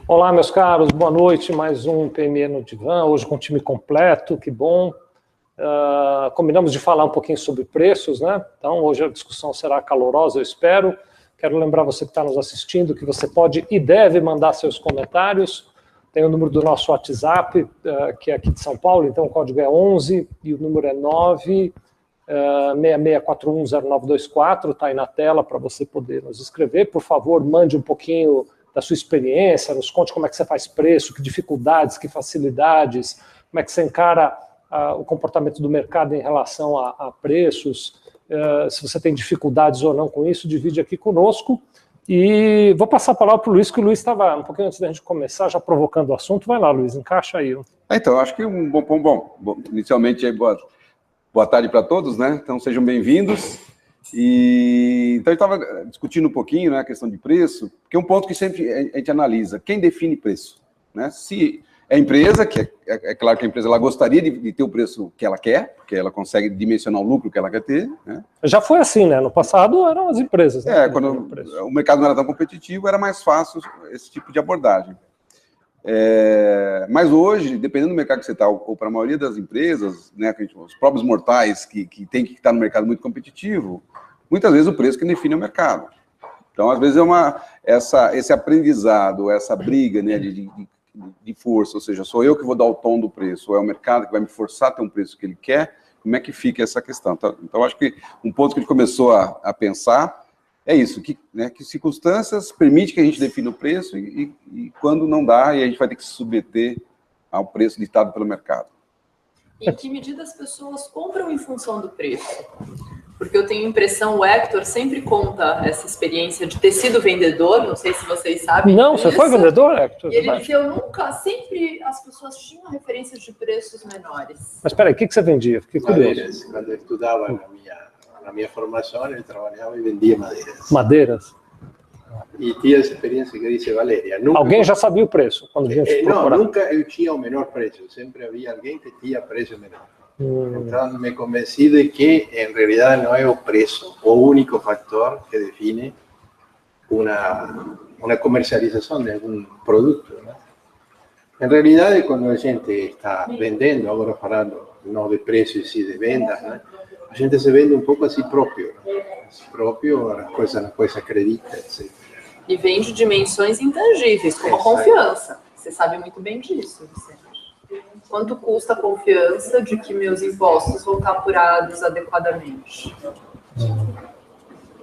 Olá, meus caros, boa noite, mais um PME no Divã, hoje com time completo, que bom. Combinamos de falar um pouquinho sobre preços, né? Então, hoje a discussão será calorosa, eu espero. Quero lembrar você que está nos assistindo que você pode e deve mandar seus comentários. Tem o número do nosso WhatsApp, que é aqui de São Paulo, então o código é 11 e o número é 966410924, está aí na tela para você poder nos escrever. Por favor, mande um pouquinho da sua experiência, nos conte como é que você faz preço, que dificuldades, que facilidades, como é que você encara o comportamento do mercado em relação a preços, se você tem dificuldades ou não com isso, divide aqui conosco. E vou passar a palavra para o Luiz, que o Luiz estava um pouquinho antes da gente começar, já provocando o assunto. Vai lá, Luiz, encaixa aí. Então, acho que inicialmente, boa tarde para todos, né? Então, sejam bem-vindos. Então, eu estava discutindo um pouquinho, né, a questão de preço, porque é um ponto que sempre a gente analisa. Quem define preço? Né? Se é a empresa, que é claro que a empresa ela gostaria de ter o preço que ela quer, porque ela consegue dimensionar o lucro que ela quer ter. Né? Já foi assim, né? No passado eram as empresas. Né, quando o mercado não era tão competitivo, era mais fácil esse tipo de abordagem. Mas hoje, dependendo do mercado que você está, ou para a maioria das empresas, né, os próprios mortais que tem que estar no mercado muito competitivo, muitas vezes o preço que define o mercado. Então, às vezes, esse aprendizado, essa briga, né, de força, ou seja, sou eu que vou dar o tom do preço, ou é o mercado que vai me forçar a ter um preço que ele quer, como é que fica essa questão? Então acho que um ponto que a gente começou a pensar é isso, que circunstâncias permitem que a gente defina o preço e quando não dá, e a gente vai ter que se submeter ao preço ditado pelo mercado. Em que medida as pessoas compram em função do preço? Porque eu tenho a impressão, o Hector sempre conta essa experiência de ter sido vendedor, não sei se vocês sabem. Não, você foi vendedor, Hector? E ele disse, eu nunca, sempre as pessoas tinham referências de preços menores. Mas espera aí, o que você vendia? Fiquei curioso. Madeiras. Quando eu estudava na minha formação, eu trabalhava e vendia madeiras. Madeiras? E tinha essa experiência que disse Valéria. Alguém já sabia o preço quando vinha te procurar? Não, nunca eu tinha o menor preço. Sempre havia alguém que tinha preço menor. Então, me convenci de que, em realidade, não é o preço o único fator que define uma comercialização de algum produto. Né? Em realidade, quando a gente está vendendo, agora falando não de preço e sim de vendas, né? A gente se vende um pouco a si próprio. Né? A si próprio, as coisas na quais acredita, etc. E vende dimensões intangíveis, como a confiança. Você sabe muito bem disso, Vicente. Quanto custa a confiança de que meus impostos vão estar apurados adequadamente?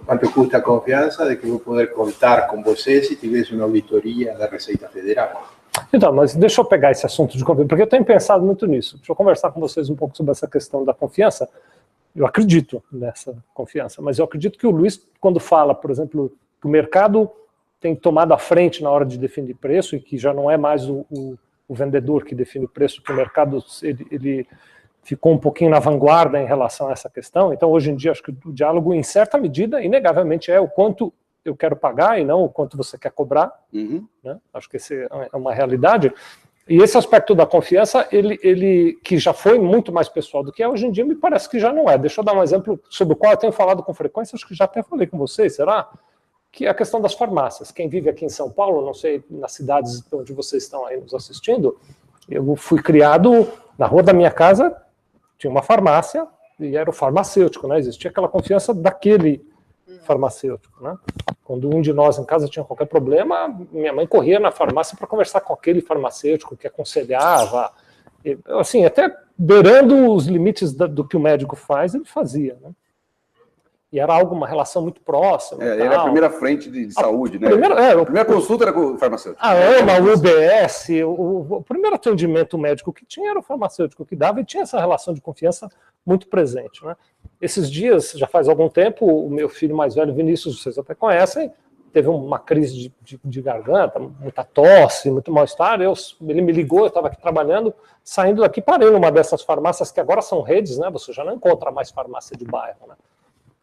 Quanto custa a confiança de que vou poder contar com você se tivesse uma auditoria da Receita Federal? Então, mas deixa eu pegar esse assunto de confiança, porque eu tenho pensado muito nisso. Deixa eu conversar com vocês um pouco sobre essa questão da confiança. Eu acredito nessa confiança, mas eu acredito que o Luiz, quando fala, por exemplo, que o mercado tem tomado a frente na hora de definir preço e que já não é mais o vendedor que define o preço, que o mercado ele ficou um pouquinho na vanguarda em relação a essa questão. Então, hoje em dia, acho que o diálogo, em certa medida, inegavelmente é o quanto eu quero pagar e não o quanto você quer cobrar. Né? Acho que essa é uma realidade. E esse aspecto da confiança, ele que já foi muito mais pessoal do que é, hoje em dia me parece que já não é. Deixa eu dar um exemplo sobre o qual eu tenho falado com frequência, acho que já até falei com vocês, será? Que é a questão das farmácias. Quem vive aqui em São Paulo, não sei, nas cidades onde vocês estão aí nos assistindo, eu fui criado na rua da minha casa, tinha uma farmácia e era o farmacêutico, né? Existia aquela confiança daquele farmacêutico, né? Quando um de nós em casa tinha qualquer problema, minha mãe corria na farmácia para conversar com aquele farmacêutico que aconselhava, assim, até beirando os limites do que o médico faz, ele fazia, né? E era uma relação muito próxima. Era a primeira frente de saúde, né? A primeira consulta era com o farmacêutico. A AMA, o UBS, o primeiro atendimento médico que tinha era o farmacêutico que dava e tinha essa relação de confiança muito presente. Né? Esses dias, já faz algum tempo, o meu filho mais velho, Vinícius, vocês até conhecem, teve uma crise de garganta, muita tosse, muito mal-estar. Ele me ligou, eu estava aqui trabalhando, saindo daqui, parei numa dessas farmácias que agora são redes, né? Você já não encontra mais farmácia de bairro, né?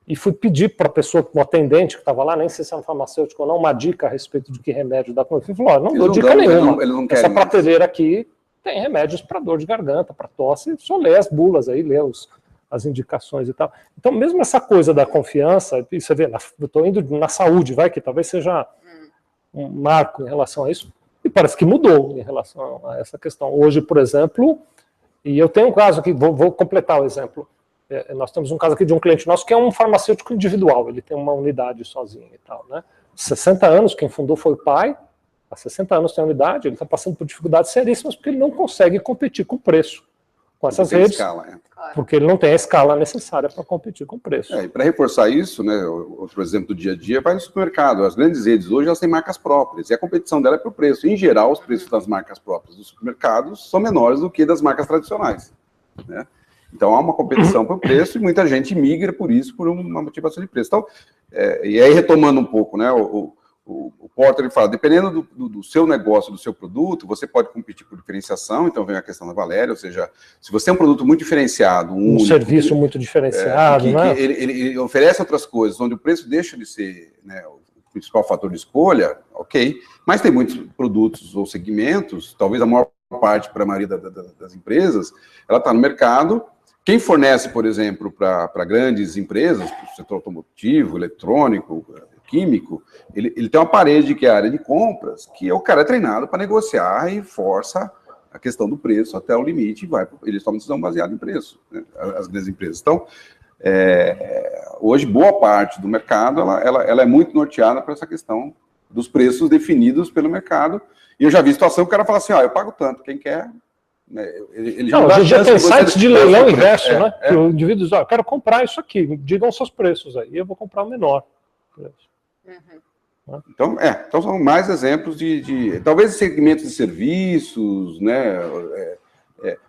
E fui pedir para a pessoa, o atendente que estava lá, nem sei se é um farmacêutico ou não, uma dica a respeito de que remédio dá. Ele falou, não dou dica nenhuma. Essa prateleira aqui tem remédios para dor de garganta, para tosse, só lê as bulas aí, lê as indicações e tal. Então, mesmo essa coisa da confiança, e você vê, eu estou indo na saúde, vai, que talvez seja um marco em relação a isso, me parece que mudou em relação a essa questão. Hoje, por exemplo, e eu tenho um caso aqui, vou completar o exemplo. Nós temos um caso aqui de um cliente nosso que é um farmacêutico individual, ele tem uma unidade sozinho e tal, né? 60 anos, quem fundou foi o pai, há 60 anos tem a unidade, ele está passando por dificuldades seríssimas porque ele não consegue competir com o preço, com essas redes, escala, porque ele não tem a escala necessária para competir com o preço. E para reforçar isso, né, outro exemplo do dia a dia, vai no supermercado. As grandes redes hoje elas têm marcas próprias, e a competição dela é por preço. Em geral, os preços das marcas próprias dos supermercados são menores do que das marcas tradicionais, né? Então, há uma competição por preço e muita gente migra por isso, por uma motivação de preço. Então, e aí, retomando um pouco, né, o Porter, ele fala, dependendo do seu negócio, do seu produto, você pode competir por diferenciação, então vem a questão da Valéria, ou seja, se você tem um produto muito diferenciado, um único, serviço muito diferenciado, né? Ele oferece outras coisas, onde o preço deixa de ser, né, o principal fator de escolha, ok, mas tem muitos produtos ou segmentos, talvez a maior parte para a maioria das empresas, ela está no mercado. Quem fornece, por exemplo, para grandes empresas, para o setor automotivo, eletrônico, químico, ele tem uma parede que é a área de compras, que o cara é treinado para negociar e força a questão do preço até o limite, e eles tomam decisão baseada em preço, né, as grandes empresas. Então, hoje, boa parte do mercado, ela é muito norteada por essa questão dos preços definidos pelo mercado, e eu já vi situação que o cara fala assim, eu pago tanto, quem quer... Ele já hoje em dia tem sites de leilão inverso, né? Que o indivíduo diz, eu quero comprar isso aqui, digam os seus preços aí, eu vou comprar o menor preço. Então são mais exemplos de talvez segmentos de serviços, né?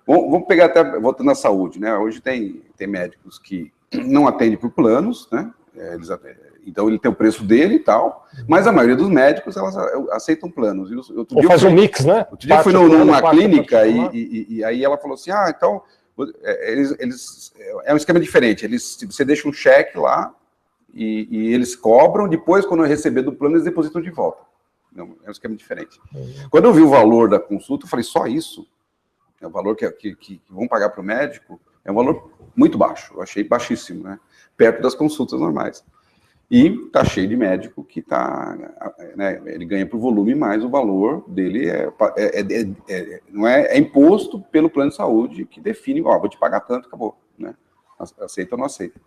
Vamos pegar até, voltando à saúde, né? Hoje tem médicos que não atendem por planos, né? Então ele tem o preço dele e tal, mas a maioria dos médicos, elas aceitam planos. Ou faz um mix, né? Outro dia eu fui numa clínica e aí ela falou assim, então, é um esquema diferente, você deixa um cheque lá e eles cobram, depois quando eu receber do plano eles depositam de volta. Não, é um esquema diferente. Quando eu vi o valor da consulta, eu falei, só isso? É o valor que vão pagar para o médico? É um valor muito baixo, eu achei baixíssimo, né? Perto das consultas normais. E está cheio de médico que né, ele ganha por volume, mas o valor dele é imposto pelo plano de saúde, que define, vou te pagar tanto, acabou, né? Aceita ou não aceita.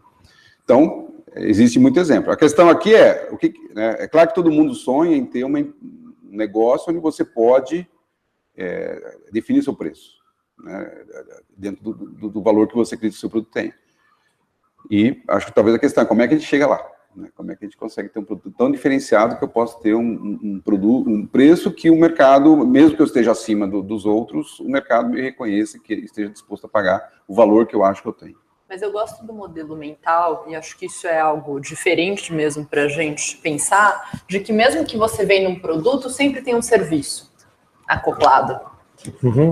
Então, existe muito exemplo. A questão aqui né, é claro que todo mundo sonha em ter um negócio onde você pode definir seu preço, né, dentro do valor que você acredita que o seu produto tem. E acho que talvez a questão é como é que a gente chega lá. Como é que a gente consegue ter um produto tão diferenciado que eu possa ter um preço que o mercado, mesmo que eu esteja acima dos outros, o mercado me reconheça que esteja disposto a pagar o valor que eu acho que eu tenho. Mas eu gosto do modelo mental, e acho que isso é algo diferente mesmo para a gente pensar, de que mesmo que você venda um produto, sempre tem um serviço acoplado.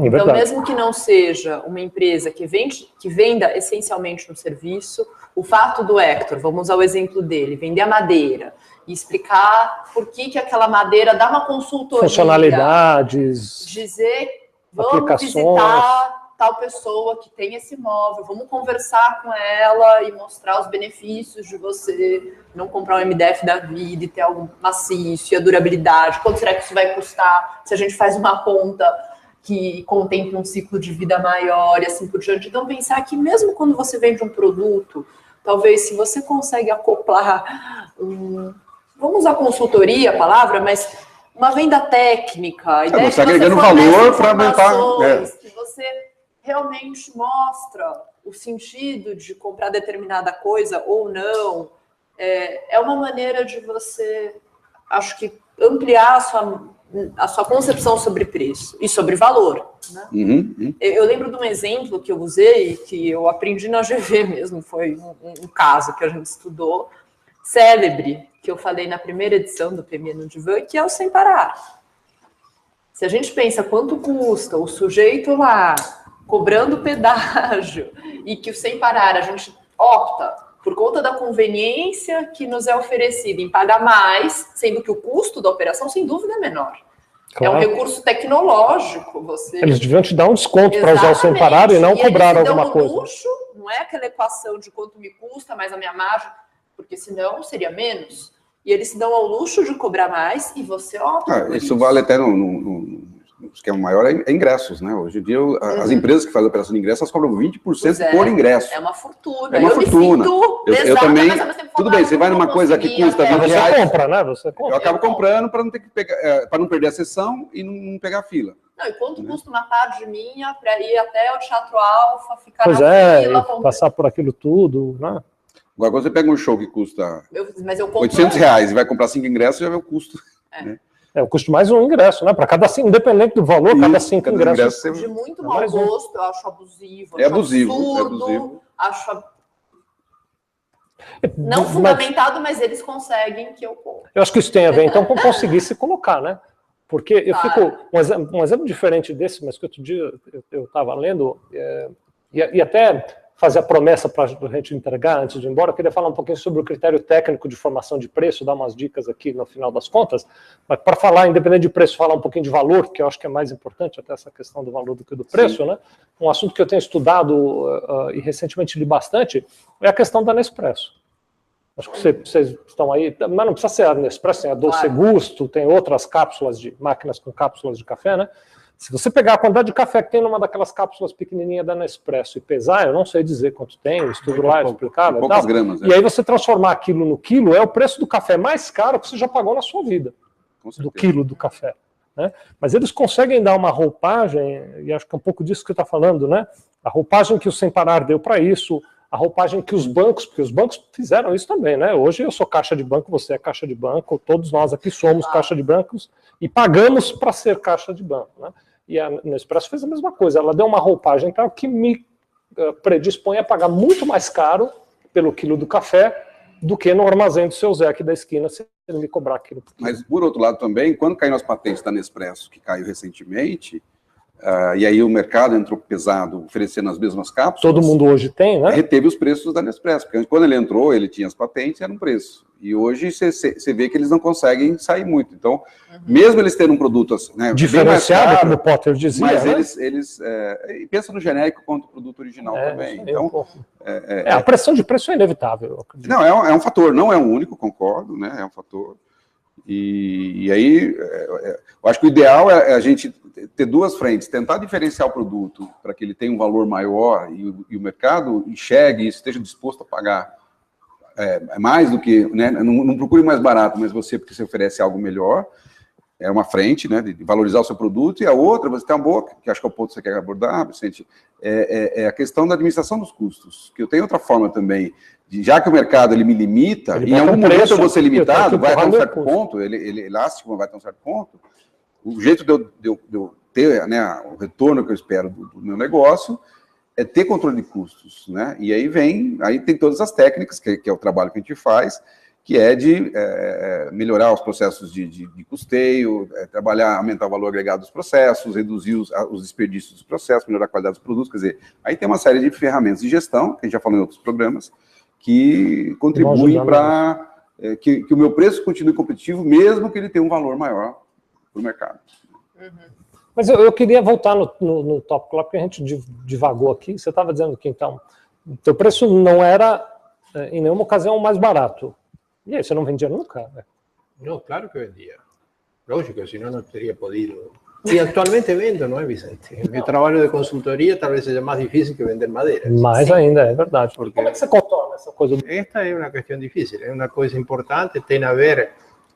Então, mesmo que não seja uma empresa que venda essencialmente um serviço, o fato do Hector, vamos usar o exemplo dele, vender a madeira e explicar por que aquela madeira dá uma consultoria, funcionalidades, dizer, vamos visitar tal pessoa que tem esse imóvel, vamos conversar com ela e mostrar os benefícios de você não comprar um MDF da vida e ter algo maciço, e a durabilidade, quanto será que isso vai custar se a gente faz uma conta que contemple um ciclo de vida maior e assim por diante. Então, pensar que mesmo quando você vende um produto, talvez se você consegue acoplar, vamos usar consultoria, a palavra, mas uma venda técnica, a ideia você está agregando valor para aumentar. Que você realmente mostra o sentido de comprar determinada coisa ou não, é uma maneira de você, acho que, ampliar a sua concepção sobre preço e sobre valor, né? Eu lembro de um exemplo que eu usei, que eu aprendi na GV mesmo, foi um caso que a gente estudou, célebre, que eu falei na primeira edição do PME no Divã, que é o Sem Parar. Se a gente pensa quanto custa o sujeito lá cobrando pedágio e que o Sem Parar a gente opta por conta da conveniência que nos é oferecida em pagar mais, sendo que o custo da operação, sem dúvida, é menor. Claro. É um recurso tecnológico. Eles deviam te dar um desconto para usar o Sem Parar e não cobrar alguma coisa. Luxo, não é aquela equação de quanto me custa, mais a minha margem, porque senão seria menos. E eles se dão ao luxo de cobrar mais e você opta por isso vale até no esquema maior é ingressos, né? Hoje em dia, as empresas que fazem operação de ingressos, elas cobram 20% por ingresso. É uma fortuna. É uma fortuna. Eu também, tudo bem, você vai numa coisa que custa 20 reais. Você compra, né? Você compra. Eu acabo comprando para não ter que pegar, para não perder a sessão e não pegar fila. Não, e quanto custa uma tarde minha para ir até o Teatro Alfa, ficar Pois na fila, passar por aquilo tudo, né? Agora, quando você pega um show que custa mas eu compro... 800 reais e vai comprar 5 ingressos, já vê o custo. Né? O custo mais um ingresso, né? Para cada 5, independente do valor, cada 5 ingressos. De muito mau gosto, eu acho abusivo. É abusivo. Absurdo, acho não fundamentado, mas eles conseguem que eu compre. Eu acho que isso tem a ver, então, com conseguir se colocar, né? Porque eu fico... Um exemplo diferente desse, mas que outro dia eu estava lendo, e até fazer a promessa para a gente entregar antes de ir embora, eu queria falar um pouquinho sobre o critério técnico de formação de preço, dar umas dicas aqui no final das contas, mas para falar, independente de preço, falar um pouquinho de valor, que eu acho que é mais importante, até essa questão do valor do que do preço, Sim. né? Um assunto que eu tenho estudado e recentemente li bastante é a questão da Nespresso. Acho que vocês estão aí, mas não precisa ser a Nespresso, tem a Dolce Gusto, tem outras cápsulas de máquinas com cápsulas de café, né? Se você pegar a quantidade de café que tem numa daquelas cápsulas pequenininhas da Nespresso e pesar, eu não sei dizer quanto tem, o estudo lá é explicado. Poucas gramas. E aí você transformar aquilo no quilo, é o preço do café mais caro que você já pagou na sua vida, do quilo do café. Né? Mas eles conseguem dar uma roupagem, e acho que é um pouco disso que você está falando, né? A roupagem que o Sem Parar deu para isso, a roupagem que os bancos, porque os bancos fizeram isso também, né? Hoje eu sou caixa de banco, você é caixa de banco, todos nós aqui somos caixa de bancos e pagamos para ser caixa de banco, né? E a Nespresso fez a mesma coisa, ela deu uma roupagem tal que me predispõe a pagar muito mais caro pelo quilo do café do que no armazém do seu Zé aqui da esquina, se ele me cobrar aquilo. Mas, por outro lado também, quando caíram as patentes da Nespresso, que caiu recentemente, e aí o mercado entrou pesado, oferecendo as mesmas cápsulas. Todo mundo hoje tem, né? Reteve os preços da Nespresso, porque quando ele entrou, ele tinha as patentes, era um preço. E hoje você vê que eles não conseguem sair muito. Então, mesmo eles tendo um produto assim, né, diferenciado, caro, como o Potter dizia, mas né? eles pensam no genérico quanto o produto original também. Então, a pressão de preço é inevitável. Não, é um fator, não é o único, concordo, né? É um fator. E aí, eu acho que o ideal é a gente ter duas frentes, tentar diferenciar o produto para que ele tenha um valor maior e o mercado enxergue e esteja disposto a pagar mais do que, né, não procure mais barato, mas porque você oferece algo melhor, é uma frente, né, de valorizar o seu produto, e a outra, você tem uma boa, que acho que é o ponto que você quer abordar, Vicente, é a questão da administração dos custos, que eu tenho outra forma também, já que o mercado ele me limita, em algum momento eu vou ser limitado, vai até um certo ponto, ele é elástico, vai até um certo ponto, o jeito de eu ter, né, o retorno que eu espero do meu negócio é ter controle de custos, né? E aí tem todas as técnicas, que é o trabalho que a gente faz, que é de melhorar os processos de custeio, aumentar o valor agregado dos processos, reduzir os desperdícios dos processos, melhorar a qualidade dos produtos, quer dizer, aí tem uma série de ferramentas de gestão, que a gente já falou em outros programas, que contribuem para que o meu preço continue competitivo, mesmo que ele tenha um valor maior para o mercado. Mas eu queria voltar no Top Club, porque a gente divagou aqui. Você estava dizendo que, então, o teu preço não era, em nenhuma ocasião, o mais barato. E aí, você não vendia nunca? Né? Não, claro que vendia. Lógico, senão não teria podido. E atualmente vendo, não é, Vicente? O meu trabalho de consultoria talvez seja mais difícil que vender madeira. Mais ainda, é verdade. Porque... Como é que você contorna essa coisa? Esta é uma questão difícil, é uma coisa importante, tem a ver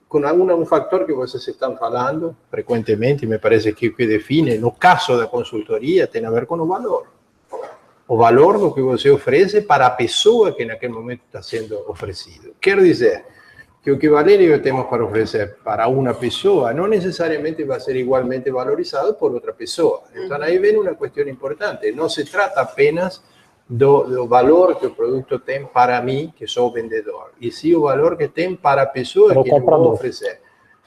com um fator que vocês estão falando frequentemente, me parece que o que define, no caso da consultoria, tem a ver com o valor. O valor do que você oferece para a pessoa que naquele momento está sendo oferecido. Quero dizer que o que Valério e eu temos para oferecer para uma pessoa não necessariamente vai ser igualmente valorizado por outra pessoa. Então aí vem uma questão importante. Não se trata apenas do valor que o produto tem para mim, que sou o vendedor, e sim o valor que tem para a pessoa que eu vou oferecer.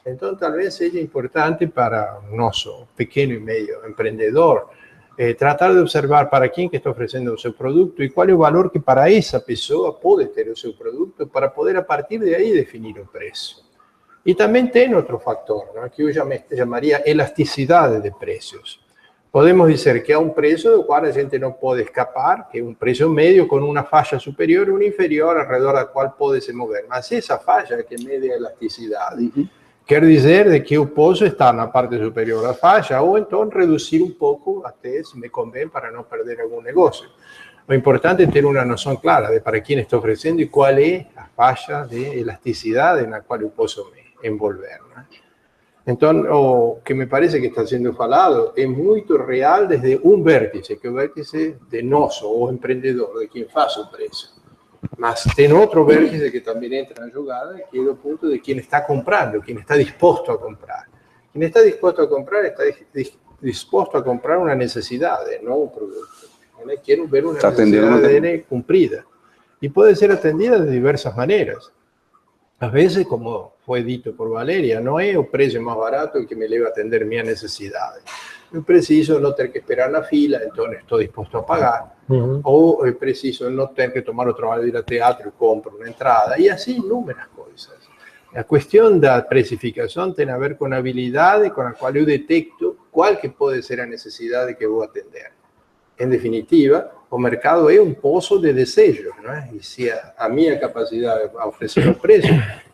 Então, talvez seja importante para o nosso pequeno e médio empreendedor tratar de observar para quem que está oferecendo o seu produto e qual é o valor que para essa pessoa pode ter o seu produto para poder, a partir de aí, definir o preço. E também tem outro fator, né, que eu chamaria elasticidade de preços. Podemos dizer que há um preço do qual a gente não pode escapar, que é um preço médio com uma faixa superior e uma inferior ao redor da qual pode se mover. Mas essa faixa é que mede a elasticidade. quer dizer de que eu posso estar na parte superior da faixa ou então reduzir um pouco até se me convém para não perder algum negócio. O importante é ter uma noção clara de para quem estou oferecendo e qual é a faixa de elasticidade na qual eu posso me envolver, né? Então, o que me parece que está sendo falado é muito real desde um vértice, que é o vértice de nós, o empreendedor, de quem faz o preço. Mas tem outro vértice que também entra na jogada, que é o ponto de quem está comprando, quem está disposto a comprar. Quem está disposto a comprar está disposto a comprar uma necessidade, não um produto. Quero ver uma necessidade dele cumprida. E pode ser atendida de diversas maneiras. Às vezes, como foi dito por Valéria, não é o preço mais barato que me leva a atender minha necessidade. Eu preciso não ter que esperar na fila, então estou disposto a pagar. Ou eu preciso não ter que tomar o trabalho de ir ao teatro e compro uma entrada. E assim, inúmeras coisas. A questão da precificação tem a ver com a habilidade com a qual eu detecto qual que pode ser a necessidade que eu vou atender. Em definitiva, o mercado é um poço de desejos, não é? E se a minha capacidade a oferecer o preço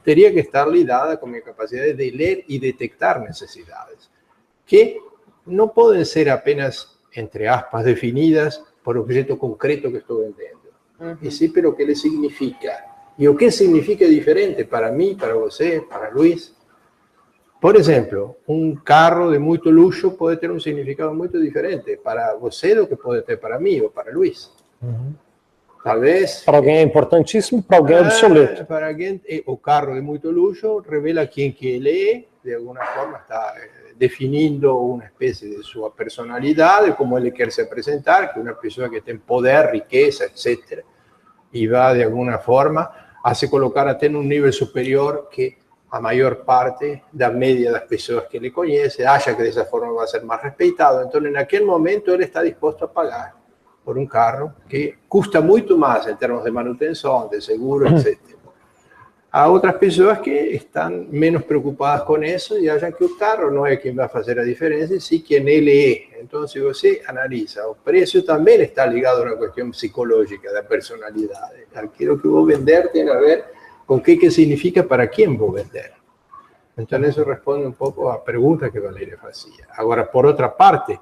teria que estar lidada com a minha capacidade de ler e detectar necessidades, que não podem ser apenas, entre aspas, definidas por objeto concreto que estou vendendo, e sim pelo que ele significa. E o que significa é diferente para mim, para você, para Luís. Por exemplo, um carro de muito luxo pode ter um significado muito diferente para você do que pode ter para mim ou para Luís. Talvez... Para alguém é importantíssimo, para alguém é obsoleto. Para alguém, o carro de muito luxo revela quem que ele é, de alguma forma está definindo uma espécie de sua personalidade, como ele quer se apresentar, que é uma pessoa que tem poder, riqueza, etc. E vai, de alguma forma, a se colocar até num nível superior que a maior parte da média das pessoas que ele conhece, acha que dessa forma vai ser mais respeitado. Então, naquele momento, ele está disposto a pagar por um carro que custa muito mais em termos de manutenção, de seguro, etc. Há outras pessoas que estão menos preocupadas com isso e acham que o carro não é quem vai fazer a diferença, e sim quem ele é. Então, se você analisa, o preço também está ligado a uma questão psicológica da personalidade. Aquilo que eu vou vender tem a ver com o que significa para quem vou vender. Então, isso responde um pouco à pergunta que Valéria fazia. Agora, por outra parte,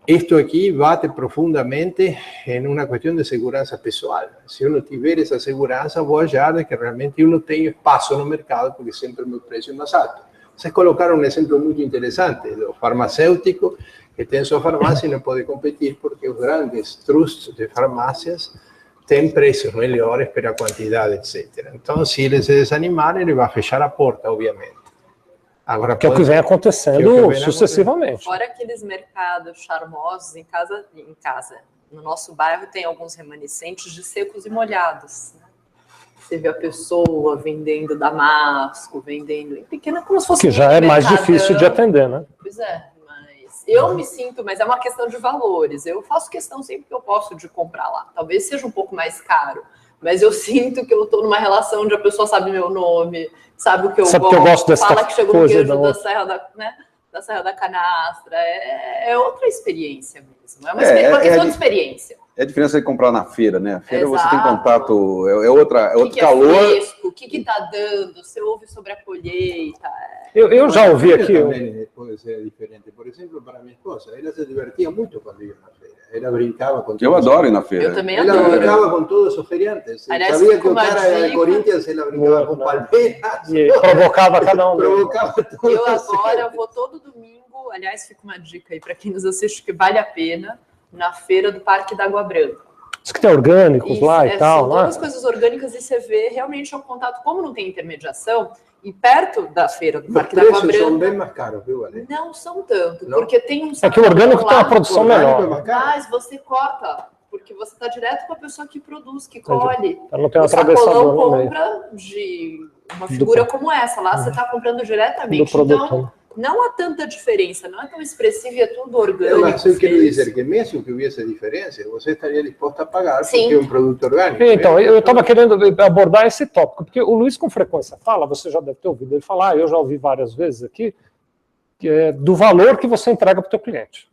isto aqui bate profundamente em uma questão de segurança pessoal. Se eu não tiver essa segurança, vou achar que realmente eu não tenho espaço no mercado, porque sempre o meu preço é mais alto. Vocês colocaram um exemplo muito interessante do farmacêutico que tem sua farmácia e não pode competir porque os grandes trusts de farmácias têm preços melhores pela quantidade, etc. Então, se ele se desanimar, ele vai fechar a porta, obviamente. Agora, que é o que vem acontecendo sucessivamente. Fora aqueles mercados charmosos em casa. No nosso bairro tem alguns remanescentes de secos e molhados. Você vê a pessoa vendendo damasco, vendendo em pequena, como se fosse que já é mais difícil de atender, né? Pois é, mas eu me sinto, mas é uma questão de valores. Eu faço questão sempre que eu posso de comprar lá. Talvez seja um pouco mais caro, mas eu sinto que eu estou numa relação onde a pessoa sabe meu nome, sabe o que eu gosto, que eu gosto dessa fala que chegou no queijo da Serra da Canastra. É outra experiência mesmo. É uma questão de experiência. É a diferença de comprar na feira, né? A feira você tem contato, é outro calor. É fresco, o que está dando, você ouve sobre a colheita. Eu já ouvi aqui. Também pode ser diferente. Por exemplo, para minha esposa, ela se divertia muito quando ia na feira. Ela brincava com Eu adoro ir na feira. Eu também adoro. Ela brincava com todos os feriantes. Aliás, sabia que o cara era de Corinthians, ela brincava com Palmeiras. E provocava cada um. Provocava todos. Eu agora vou todo domingo, aliás, fica uma dica aí para quem nos assiste que vale a pena, na feira do Parque da Água Branca. Isso que tem orgânicos lá e tal, são todas coisas orgânicas e você vê realmente um contato, como não tem intermediação, e perto da feira do Parque da Água Branca... são bem mais caros, viu, Ale? Não são tanto, porque tem um... É que o orgânico tem uma produção menor. Mas você corta, porque você está direto com a pessoa que produz, que colhe. Não tem um o atravessador sacolão compra de uma figura como essa, lá você está comprando diretamente. Então, não há tanta diferença, não é tão expressivo e é tudo orgânico. Mas eu quero dizer que mesmo que houvesse diferença, você estaria disposto a pagar porque é um produto orgânico. Então, eu estava querendo abordar esse tópico, porque o Luís com frequência fala, você já deve ter ouvido ele falar, eu já ouvi várias vezes aqui, que é do valor que você entrega para o teu cliente.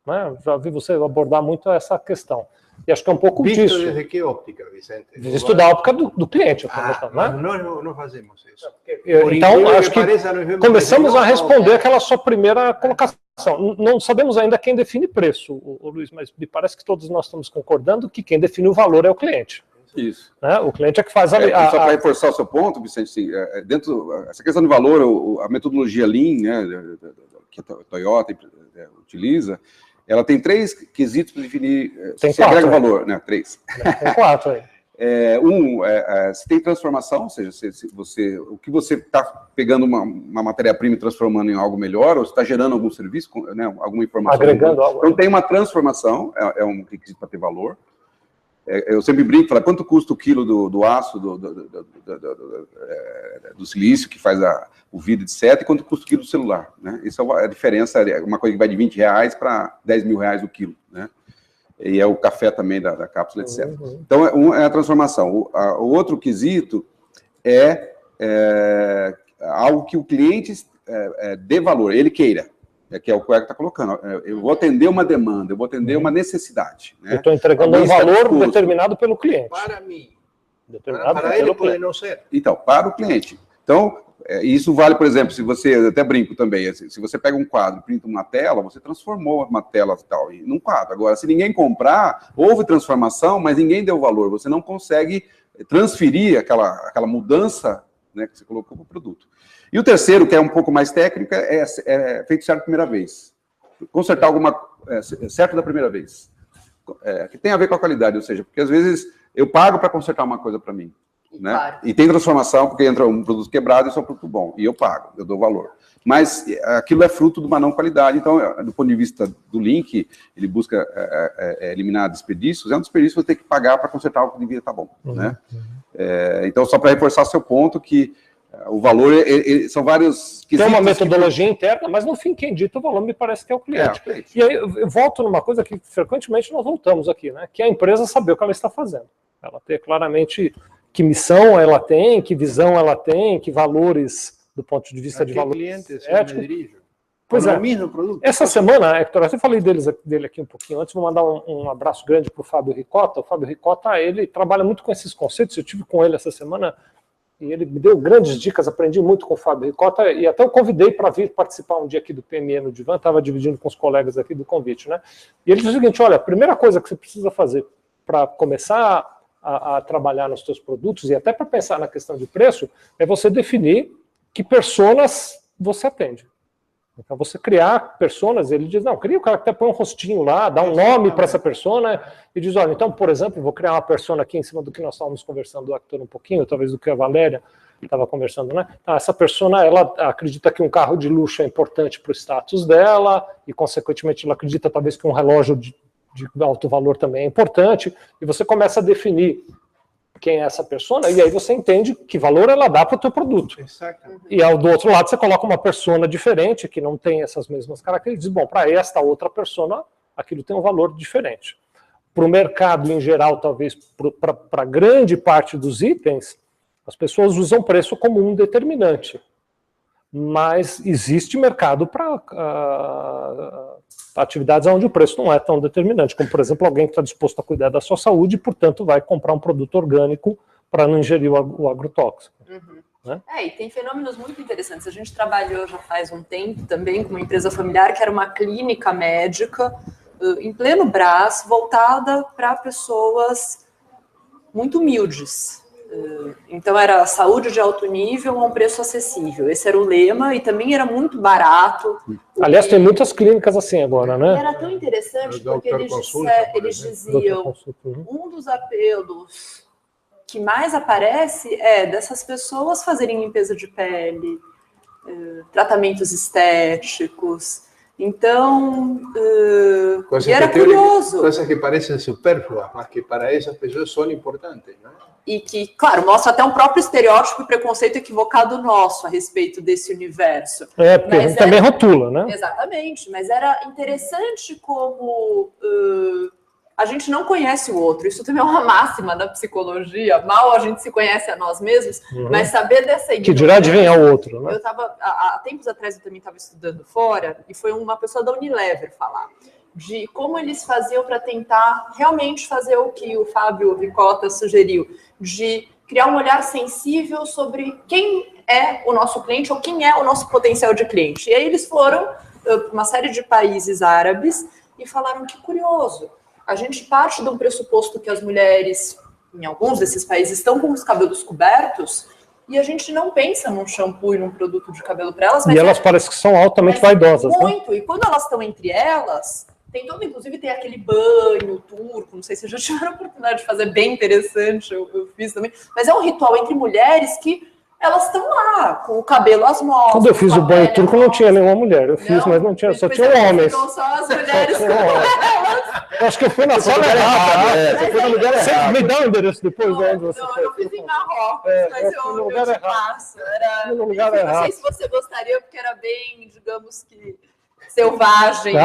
Né? Já vi você abordar muito essa questão. E acho que é um pouco Visto disso. desde que óptica, Vicente? Visto da óptica do cliente. Né? Nós não fazemos isso. Então, acho que começamos a responder aquela sua primeira colocação. Não sabemos ainda quem define preço, o Luiz, mas me parece que todos nós estamos concordando que quem define o valor é o cliente. Isso. Né? O cliente é que faz só para reforçar o seu ponto, Vicente, assim, dentro essa questão de valor, a metodologia Lean, né, que a Toyota utiliza, ela tem 3 quesitos para definir se agrega valor, né? 3. Tem 4 aí. Se tem transformação, ou seja, o que você está pegando uma matéria-prima e transformando em algo melhor, ou está gerando algum serviço, né, alguma informação. Agregando algo. Então tem uma transformação, é um requisito para ter valor. Eu sempre brinco, falo, quanto custa o quilo do aço, do silício, que faz o vidro, etc., e quanto custa o quilo do celular, né? Isso é a diferença, uma coisa que vai de R$20 para R$10.000 o quilo, né? E é o café também da cápsula, etc. Então, é a transformação. O outro quesito é algo que o cliente dê valor, ele queira. Que é o que o Ego está colocando. Eu vou atender uma demanda, eu vou atender uma necessidade. Né? Eu estou entregando um valor determinado pelo cliente. Para mim. Para ele pode não ser. Então, para o cliente. Então, isso vale, por exemplo, se você, eu até brinco também, se você pega um quadro, printa uma tela, você transformou uma tela tal num quadro. Agora, se ninguém comprar, houve transformação, mas ninguém deu valor. Você não consegue transferir aquela mudança, né, que você colocou para o produto. E o terceiro, que é um pouco mais técnico, é feito certo a primeira vez. Consertar certo da primeira vez. Que tem a ver com a qualidade, ou seja, porque às vezes eu pago para consertar uma coisa para mim. Né? Claro. E tem transformação, porque entra um produto quebrado e isso é um produto bom. E eu pago, eu dou valor. Mas aquilo é fruto de uma não qualidade. Então, do ponto de vista do Link, ele busca eliminar desperdícios. É um desperdício você ter que pagar para consertar algo que devia estar bom. Né? Então, só para reforçar seu ponto, que o valor, são vários... Tem uma metodologia interna, mas no fim, quem dita o valor me parece que é o cliente. E aí eu volto numa coisa que frequentemente nós voltamos aqui, né? Que é a empresa saber o que ela está fazendo. Ela ter claramente que missão ela tem, que visão ela tem, que valores, do ponto de vista de valor ético. Pois é, essa semana, Hector, eu falei dele aqui um pouquinho antes, vou mandar um abraço grande para o Fábio Ricota. O Fábio Ricota, ele trabalha muito com esses conceitos, eu tive com ele essa semana, e ele me deu grandes dicas, aprendi muito com o Fábio Ricota, e até eu convidei para vir participar um dia aqui do PME no Divã, estava dividindo com os colegas aqui do convite, né? E ele disse o seguinte, olha, a primeira coisa que você precisa fazer para começar a trabalhar nos seus produtos, e até para pensar na questão de preço, é você definir que personas você atende. Então, você criar personas, ele diz, não, cria o cara que até põe um rostinho lá, dá um nome para essa persona, e diz, olha, então, por exemplo, vou criar uma persona aqui em cima do que nós estávamos conversando, Hector, um pouquinho, talvez do que a Valéria estava conversando, né? Ah, essa persona, ela acredita que um carro de luxo é importante para o status dela, e, consequentemente, ela acredita, talvez, que um relógio de alto valor também é importante, e você começa a definir quem é essa persona, e aí você entende que valor ela dá para o teu produto. Exatamente. E ao do outro lado você coloca uma persona diferente, que não tem essas mesmas características, bom, para esta outra persona, aquilo tem um valor diferente. Para o mercado em geral, talvez, para grande parte dos itens, as pessoas usam preço como um determinante. Mas existe mercado para atividades onde o preço não é tão determinante, como, por exemplo, alguém que está disposto a cuidar da sua saúde e, portanto, vai comprar um produto orgânico para não ingerir o agrotóxico. Né? E tem fenômenos muito interessantes. A gente trabalhou já faz um tempo também com uma empresa familiar que era uma clínica médica em pleno Brás, voltada para pessoas muito humildes. Então era saúde de alto nível a um preço acessível. Esse era o lema e também era muito barato. Aliás, tem muitas clínicas assim agora, né? Era tão interessante porque eles diziam um dos apelos que mais aparece é dessas pessoas fazerem limpeza de pele, tratamentos estéticos. Então, e era curioso. Coisas que parecem supérfluas, mas que para essas pessoas são importantes, não é? E que, claro, mostra até um próprio estereótipo e preconceito equivocado nosso a respeito desse universo. Porque a gente também rotula, né? Exatamente, mas era interessante como a gente não conhece o outro. Isso também é uma máxima da psicologia. Mal a gente se conhece a nós mesmos, mas saber dessa ignorância... Que dirá adivinhar o outro, né? Eu estava, há tempos atrás, eu também estava estudando fora, e foi uma pessoa da Unilever falar. de como eles faziam para tentar realmente fazer o que o Fábio Ricota sugeriu, de criar um olhar sensível sobre quem é o nosso cliente ou quem é o nosso potencial de cliente. E aí eles foram para uma série de países árabes e falaram que curioso, a gente parte de um pressuposto que as mulheres, em alguns desses países, estão com os cabelos cobertos e a gente não pensa num shampoo e num produto de cabelo para elas. E elas parecem que são altamente vaidosas, muito, né? E quando elas estão entre elas, tem todo, inclusive tem aquele banho turco, não sei se já tiveram a oportunidade de fazer, bem interessante, eu fiz também, mas é um ritual entre mulheres que elas estão lá, com o cabelo às mostras. Quando eu fiz o banho turco, não tinha nenhuma mulher. Eu fiz, mas não tinha, só tinha homens. Então só as mulheres com elas. Eu acho que eu fui na sala errada. Você foi no lugar errado. Me dá o endereço depois de onde você foi. Eu fiz em Marrocos, mas eu no lugar errado. No lugar errado. Não sei se você gostaria, porque era bem, digamos que, selvagem,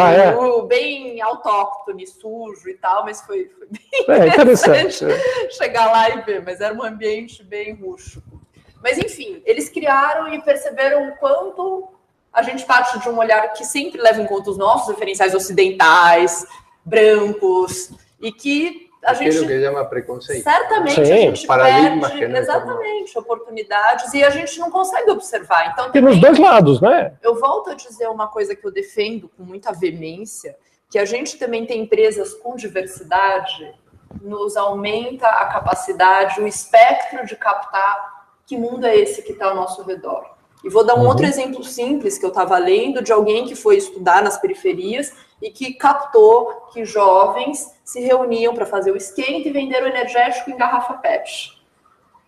bem autóctone, sujo e tal, mas foi bem interessante chegar lá e ver, mas era um ambiente bem rústico. Mas, enfim, eles criaram e perceberam o quanto a gente parte de um olhar que sempre leva em conta os nossos referenciais ocidentais, brancos, e que a gente... Aquilo que chama preconceito. Certamente a gente perde, exatamente, oportunidades, e a gente não consegue observar. Então, também, e nos dois lados, né? Eu volto a dizer uma coisa que eu defendo com muita veemência, que a gente também tem empresas com diversidade, nos aumenta a capacidade, o espectro de captar que mundo é esse que está ao nosso redor. E vou dar um outro exemplo simples que eu estava lendo de alguém que foi estudar nas periferias e que captou que jovens se reuniam para fazer o skate e vender o energético em garrafa PET.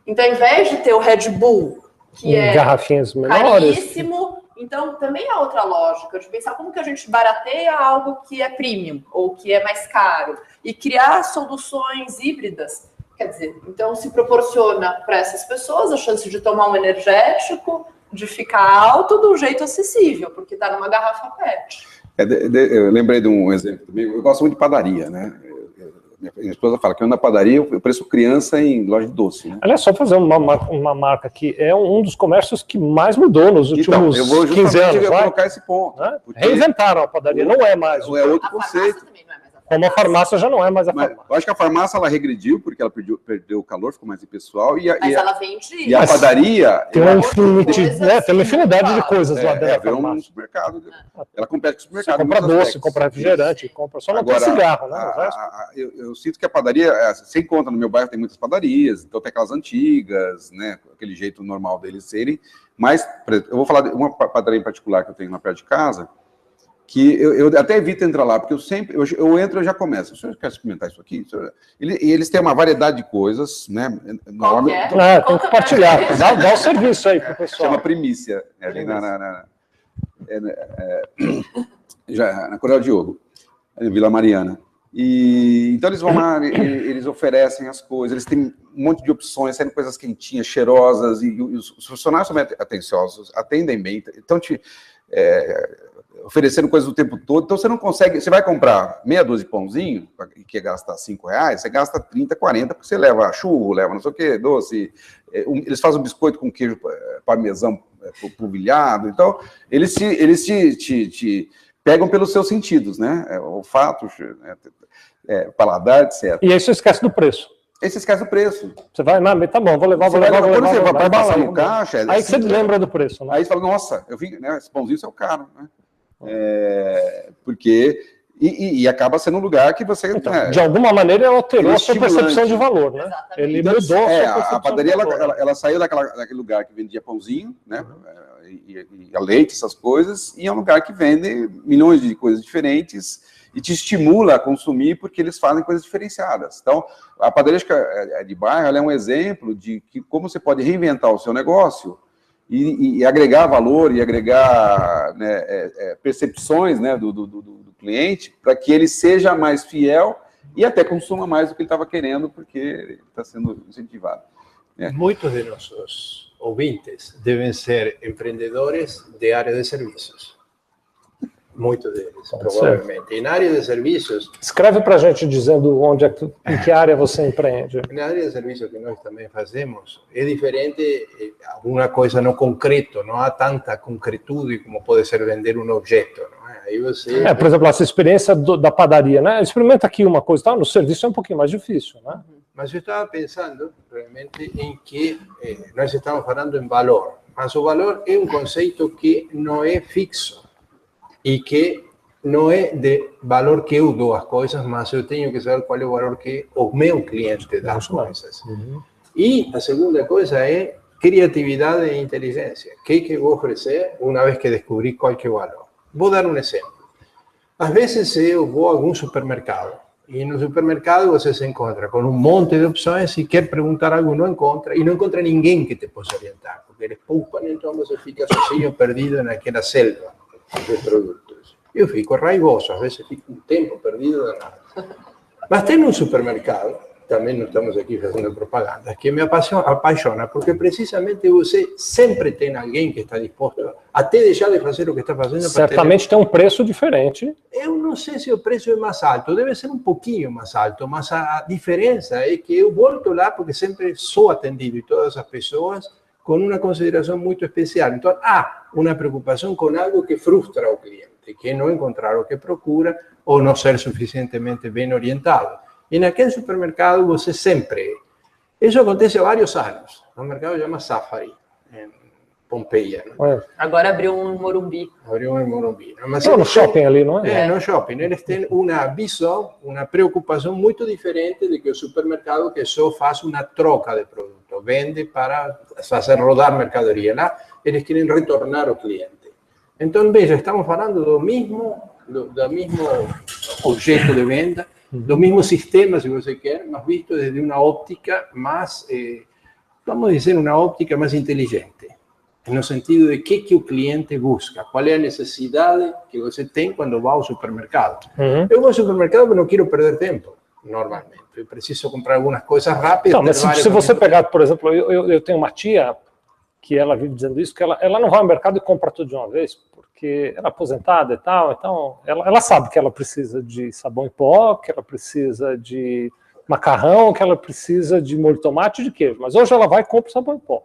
Então, ao invés de ter o Red Bull, que é garrafinhas menores, caríssimo, então também é outra lógica de pensar como que a gente barateia algo que é premium ou que é mais caro e criar soluções híbridas. Quer dizer, então se proporciona para essas pessoas a chance de tomar um energético, de ficar alto de um jeito acessível, porque está numa garrafa PET. Eu lembrei de um exemplo também, eu gosto muito de padaria, né? Minha esposa fala que eu na padaria eu preço criança em loja de doce. Né? Aliás, só fazer uma marca aqui, é um dos comércios que mais mudou nos últimos 15 anos. Colocar esse ponto. Né? Reinventaram a padaria, não é mais. É outro conceito. Como a farmácia já não é mais a farmácia. Eu acho que a farmácia ela regrediu, porque ela perdeu o calor, ficou mais impessoal. Mas ela vende. E a padaria. Tem uma infinidade de coisas lá dentro da farmácia. Um supermercado. Ela compete com o supermercado. Você compra doce, compra refrigerante, compra só não tem cigarro, né? Eu sinto que a padaria, você encontra no meu bairro, tem muitas padarias, então tem aquelas antigas, né? Aquele jeito normal deles serem. Mas, eu vou falar de uma padaria em particular que eu tenho lá perto de casa, que eu até evito entrar lá, porque eu entro e já começo. O senhor quer experimentar isso aqui? E eles têm uma variedade de coisas, né? Tem que compartilhar, dá o serviço aí para o pessoal. Chama Primícia, ali na Coronel Diogo, em Vila Mariana. E então eles vão lá, eles oferecem as coisas, eles têm um monte de opções, saem coisas quentinhas, cheirosas, e os funcionários são atenciosos, atendem bem, então oferecendo coisas o tempo todo, então você não consegue, você vai comprar meia dúzia de pãozinho, que gasta R$5, você gasta 30, 40, porque você leva churro, leva não sei o que, doce, eles fazem um biscoito com queijo parmesão polvilhado, então eles te pegam pelos seus sentidos, né, olfato, paladar, etc. E aí você esquece do preço. Aí você esquece do preço. Você vai, não, tá bom, vou levar. Quando você vai passar no caixa... Aí você lembra do preço, né? Aí você fala, nossa, eu vim, né, esse pãozinho é caro, né? Porque... E acaba sendo um lugar que você... Então, de alguma maneira, alterou a sua percepção de valor, né? Ele mudou a sua percepção a padaria, ela saiu daquele lugar que vendia pãozinho, né? E leite, essas coisas, e é um lugar que vende milhões de coisas diferentes e te estimula a consumir porque eles fazem coisas diferenciadas. Então, a padaria de bairro ela é um exemplo de como você pode reinventar o seu negócio e agregar valor e agregar, né, percepções, né, do cliente para que ele seja mais fiel e até consuma mais do que ele estava querendo porque ele está sendo incentivado. Muitos de nossos ouvintes devem ser empreendedores de área de serviços. Muitos deles, provavelmente. E na área de serviços... Escreve para a gente dizendo em que área você empreende. Na área de serviços que nós também fazemos, é diferente alguma coisa no concreto, não há tanta concretude como pode ser vender um objeto. Não é? Aí você... Por exemplo, essa experiência da padaria, né? Experimenta aqui uma coisa, tá? No serviço é um pouquinho mais difícil, né? Mas eu estava pensando realmente em que nós estamos falando em valor, mas o valor é um conceito que não é fixo e que não é de valor que eu dou às coisas, mas eu tenho que saber qual é o valor que o meu cliente dá às coisas. E a segunda coisa é criatividade e inteligência. O que eu vou oferecer uma vez que descobri qual que é o valor? Vou dar um exemplo. Às vezes eu vou a algum supermercado e no supermercado você se encontra com um monte de opções e quer perguntar algo, não encontra, e não encontra ninguém que te possa orientar, porque eles poupam, então você fica sozinho, perdido naquela selva de produtos. Eu fico raivoso, às vezes fico um tempo perdido danado. Mas tem um supermercado, também não estamos aqui fazendo propaganda, que me apaixona, porque precisamente você sempre tem alguém que está disposto a até deixar de fazer o que está fazendo. Certamente tem um preço diferente. Eu não sei se o preço é mais alto, deve ser um pouquinho mais alto, mas a diferença é que eu volto lá porque sempre sou atendido, e todas as pessoas, com uma consideração muito especial. Então, há uma preocupação com algo que frustra o cliente, que é não encontrar o que procura ou não ser suficientemente bem orientado. E naquele supermercado você sempre... Isso acontece há vários anos. O mercado chama Safari, em Pompeia. Agora abriu um em Morumbi. Abriu um em Morumbi. Mas no shopping ali, não é? No shopping. Eles têm uma visão, uma preocupação muito diferente do que o supermercado, que só faz uma troca de produto. Vende para fazer rodar mercadoria. Lá, eles querem retornar ao cliente. Então, veja, estamos falando do mesmo objeto de venda, do mesmo sistema, se você quer, mas visto desde uma óptica mais, vamos dizer, uma óptica mais inteligente, no sentido de que o cliente busca, qual é a necessidade que você tem quando vai ao supermercado. Eu vou ao supermercado porque não quero perder tempo, normalmente. Eu preciso comprar algumas coisas rápidas. Não, mas se você pegar, por exemplo, eu tenho uma tia que ela vive dizendo isso, que ela não vai ao mercado e compra tudo de uma vez, porque ela é aposentada e tal, então ela sabe que ela precisa de sabão em pó, que ela precisa de macarrão, que ela precisa de molho de tomate e de queijo, mas hoje ela vai e compra sabão em pó.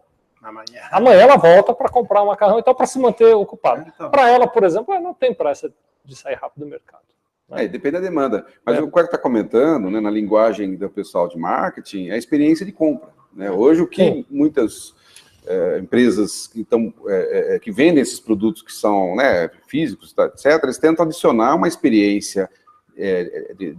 Amanhã ela volta para comprar o macarrão e tal, para se manter ocupada. Então, para ela, por exemplo, ela não tem pressa de sair rápido do mercado. Né? Depende da demanda. Mas o que está comentando, né, na linguagem do pessoal de marketing, é a experiência de compra. Né? Hoje, o que muitas empresas que vendem esses produtos que são, né, físicos, etc., eles tentam adicionar uma experiência de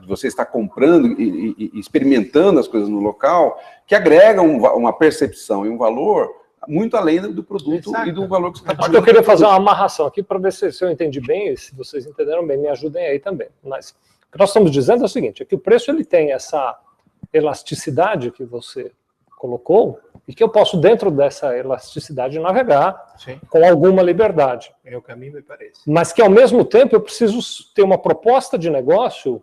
você estar comprando e experimentando as coisas no local, que agrega uma percepção e um valor muito além do produto. Exato. E do valor que você está pagando. Eu queria fazer uma amarração aqui para ver se eu entendi bem, e se vocês entenderam bem, me ajudem aí também. Mas o que nós estamos dizendo é o seguinte, é que o preço ele tem essa elasticidade que você colocou, e que eu posso, dentro dessa elasticidade, navegar com alguma liberdade. É o caminho, me parece. Mas que, ao mesmo tempo, eu preciso ter uma proposta de negócio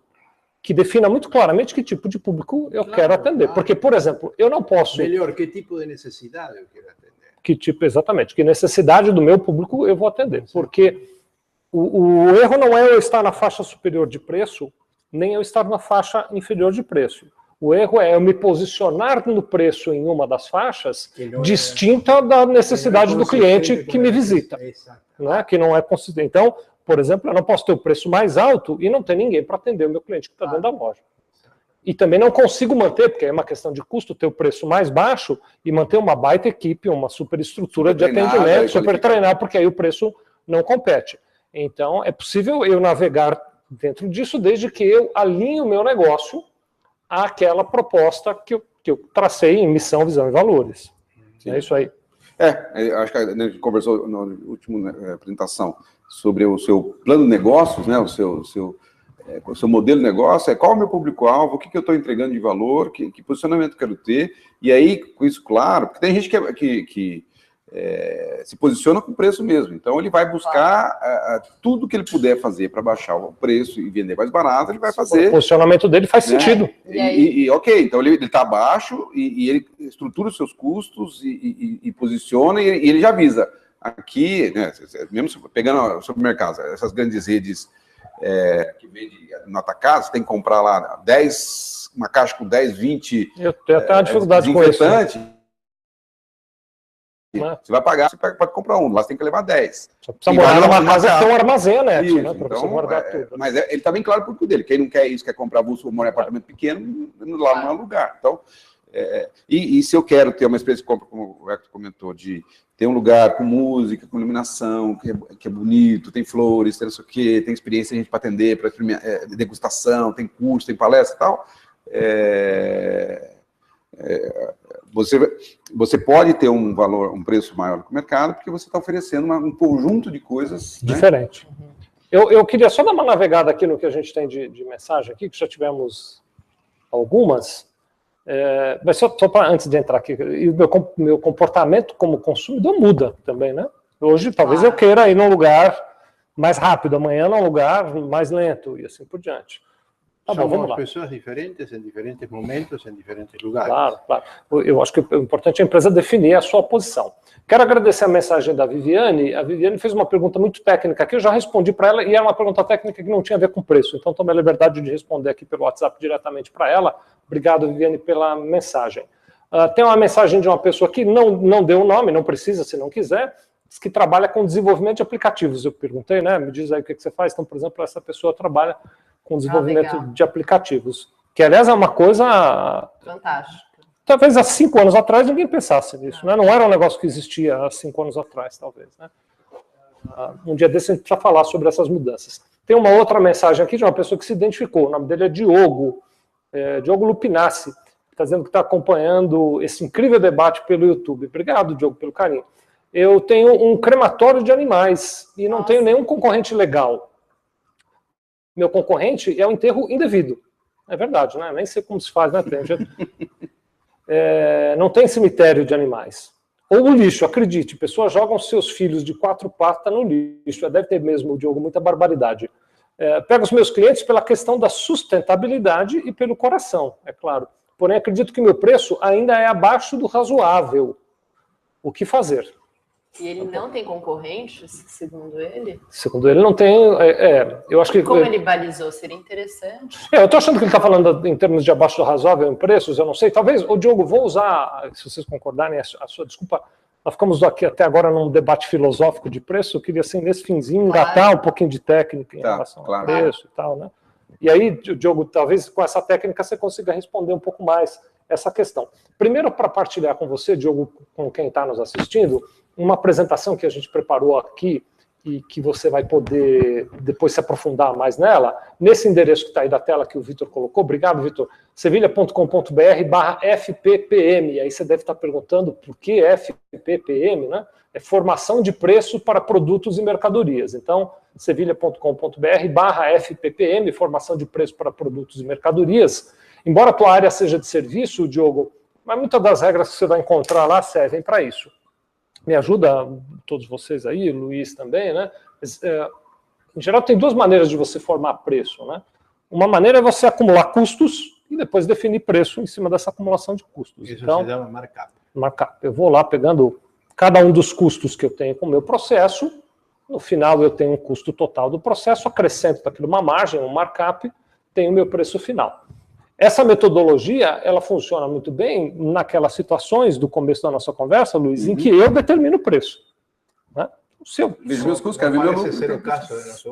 que defina muito claramente que tipo de público eu quero atender. Porque, por exemplo, eu não posso... Melhor, que tipo de necessidade eu quero atender. Que tipo, exatamente, que necessidade do meu público eu vou atender. Porque o erro não é eu estar na faixa superior de preço, nem eu estar na faixa inferior de preço. O erro é eu me posicionar no preço em uma das faixas distinta da necessidade do cliente que me visita. Né? Que não é consistente. Então, por exemplo, eu não posso ter o preço mais alto e não ter ninguém para atender o meu cliente que está dentro da loja. E também não consigo manter, porque é uma questão de custo, ter o preço mais baixo e manter uma baita equipe, uma superestrutura de atendimento, super treinada, porque aí o preço não compete. Então, é possível eu navegar dentro disso desde que eu alinhe o meu negócio àquela proposta que eu tracei em missão, visão e valores. Sim. É isso aí. Acho que a gente conversou na última apresentação sobre o seu plano de negócios, né, o seu modelo de negócio, qual é o meu público-alvo, o que eu estou entregando de valor, que posicionamento eu quero ter, e aí, com isso claro, porque tem gente que se posiciona com preço mesmo, então ele vai buscar tudo que ele puder fazer para baixar o preço e vender mais barato, ele vai fazer. O posicionamento dele faz sentido. Ok, então ele está abaixo e ele estrutura os seus custos e posiciona e ele já avisa. Aqui, né, mesmo pegando supermercados, essas grandes redes que vendem no atacado, você tem que comprar lá uma caixa com 10, 20... Eu tenho até uma dificuldade com isso. Você vai pagar, você pode comprar um, lá você tem que levar 10. Só precisa morar numa casa que tem um armazenete, né? Para Então, você guardar tudo. Mas ele está bem claro para o dele. Quem não quer isso, quer comprar bolso ou morar em apartamento pequeno, lá não é lugar. Então, e se eu quero ter uma experiência de compra, como o Hector comentou, de ter um lugar com música, com iluminação, que é bonito, tem flores, tem não sei o quê, tem experiência a gente para atender, para degustação, tem curso, tem palestra e tal, você pode ter um valor, um preço maior que o mercado, porque você está oferecendo um conjunto de coisas diferente. Né? Eu queria só dar uma navegada aqui no que a gente tem de mensagem aqui, que já tivemos algumas, mas só para antes de entrar aqui, e o meu comportamento como consumidor muda também, né? Hoje talvez eu queira ir num lugar mais rápido, amanhã num lugar mais lento, e assim por diante. Tá bom, vamos lá. Pessoas diferentes em diferentes momentos, em diferentes lugares. Claro, claro. Eu acho que o importante é a empresa definir a sua posição. Quero agradecer a mensagem da Viviane. A Viviane fez uma pergunta muito técnica aqui, eu já respondi para ela, e era uma pergunta técnica que não tinha a ver com preço. Então, tomei a liberdade de responder aqui pelo WhatsApp diretamente para ela. Obrigado, Viviane, pela mensagem. Tem uma mensagem de uma pessoa que não deu o nome, não precisa se não quiser, que trabalha com desenvolvimento de aplicativos. Eu perguntei, né? Me diz aí o que você faz. Então, por exemplo, essa pessoa trabalha com desenvolvimento de aplicativos, que, aliás, é uma coisa fantástica. Talvez há 5 anos atrás ninguém pensasse nisso, né? Não era um negócio que existia há 5 anos atrás, talvez, né? Um dia desse a gente precisa falar sobre essas mudanças. Tem uma outra mensagem aqui de uma pessoa que se identificou, o nome dele é Diogo, Diogo Lupinassi, que está dizendo que está acompanhando esse incrível debate pelo YouTube. Obrigado, Diogo, pelo carinho. Eu tenho um crematório de animais e não tenho nenhum concorrente legal. Meu concorrente é o enterro indevido. É verdade, né? Nem sei como se faz, né? Não tem cemitério de animais. Ou o lixo, acredite, pessoas jogam seus filhos de 4 patas no lixo. Deve ter mesmo, Diogo, muita barbaridade. Pego os meus clientes pela questão da sustentabilidade e pelo coração, é claro. Porém, acredito que meu preço ainda é abaixo do razoável. O que fazer? E ele não tem concorrentes, segundo ele? Segundo ele, não tem. Eu acho que. Como ele balizou, seria interessante. Eu estou achando que ele está falando em termos de abaixo do razoável em preços, eu não sei. Talvez, Diogo, vou usar, se vocês concordarem, a sua desculpa. Nós ficamos aqui até agora num debate filosófico de preço. Eu queria, assim, nesse finzinho, engatar um pouquinho de técnica em relação ao preço e tal, né? E aí, Diogo, talvez com essa técnica você consiga responder um pouco mais essa questão. Primeiro, para partilhar com você, Diogo, com quem está nos assistindo, uma apresentação que a gente preparou aqui e que você vai poder depois se aprofundar mais nela, nesse endereço que está aí da tela que o Vitor colocou. Obrigado, Vitor. sevilha.com.br/FPPM. Aí você deve estar perguntando por que FPPM, né? É formação de preço para produtos e mercadorias. Então, sevilha.com.br/FPPM, formação de preço para produtos e mercadorias. Embora a tua área seja de serviço, Diogo, mas muitas das regras que você vai encontrar lá servem para isso. Me ajuda, todos vocês aí, Luiz também, né? Mas, em geral, tem 2 maneiras de você formar preço, né? Uma maneira é você acumular custos e depois definir preço em cima dessa acumulação de custos. Isso então, se chama markup. Markup. Eu vou lá pegando cada um dos custos que eu tenho com o meu processo, no final eu tenho um custo total do processo, acrescento daquilo uma margem, um markup, tenho o meu preço final. Essa metodologia, ela funciona muito bem naquelas situações do começo da nossa conversa, Luiz, em que eu determino o preço. Né? Meus custos, quero ver meu lucro.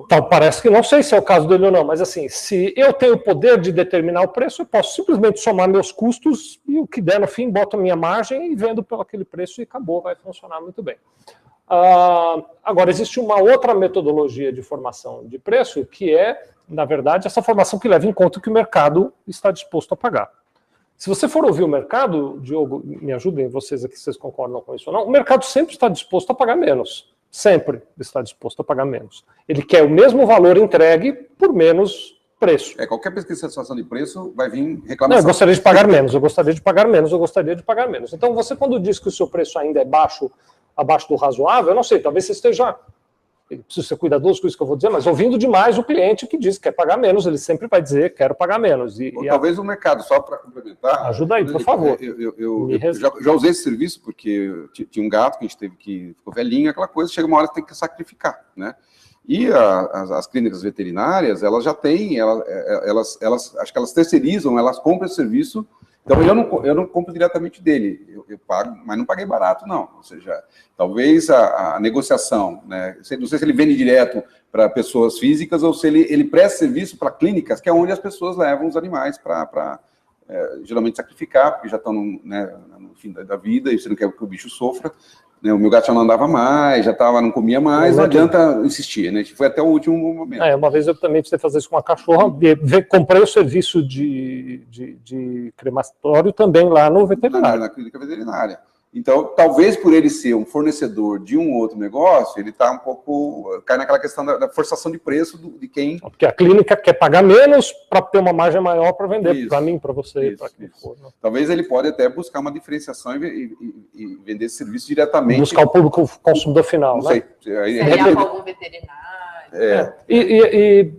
Então, parece que não sei se é o caso dele ou não, mas assim, se eu tenho o poder de determinar o preço, eu posso simplesmente somar meus custos e o que der no fim, boto a minha margem e vendo pelo aquele preço e acabou, vai funcionar muito bem. Agora, existe uma outra metodologia de formação de preço, que é, na verdade, essa formação que leva em conta o que o mercado está disposto a pagar. Se você for ouvir o mercado, Diogo, me ajudem vocês aqui, se vocês concordam com isso ou não, o mercado sempre está disposto a pagar menos. Sempre está disposto a pagar menos. Ele quer o mesmo valor entregue por menos preço. Qualquer pesquisa de satisfação de preço vai vir reclamação. Não, eu gostaria de pagar menos, eu gostaria de pagar menos, eu gostaria de pagar menos. Então, você quando diz que o seu preço ainda é baixo, abaixo do razoável, eu não sei, talvez você esteja... Preciso ser cuidadoso com isso que eu vou dizer, mas ouvindo demais o cliente que diz que quer pagar menos, ele sempre vai dizer, quero pagar menos. Talvez o mercado, só para complementar... Ajuda aí, por favor. Eu já usei esse serviço, porque tinha um gato que a gente teve que... Ficou velhinho, aquela coisa, chega uma hora que tem que sacrificar, né? E as clínicas veterinárias, elas já têm, elas acho que elas terceirizam, elas compram esse serviço Então, eu não compro diretamente dele, eu pago, mas não paguei barato, não. Ou seja, talvez a negociação, né? Não sei se ele vende direto para pessoas físicas ou se ele presta serviço para clínicas, que é onde as pessoas levam os animais para geralmente sacrificar, porque já estão no fim da vida e você não quer que o bicho sofra. Né? O meu gato já não andava mais, não comia mais, não adianta insistir, né? Foi até o último momento. Uma vez eu também precisei fazer isso com uma cachorra, comprei o serviço de crematório também lá no veterinário. Na clínica veterinária. Então, talvez por ele ser um fornecedor de um outro negócio, ele está um pouco... cai naquela questão da forçação de preço de quem... Porque a clínica quer pagar menos para ter uma margem maior para vender, para mim, para você, para quem for. Né? Talvez ele pode até buscar uma diferenciação e vender esse serviço diretamente... Buscar o público consumidor final, não sei. Seria com algum veterinário.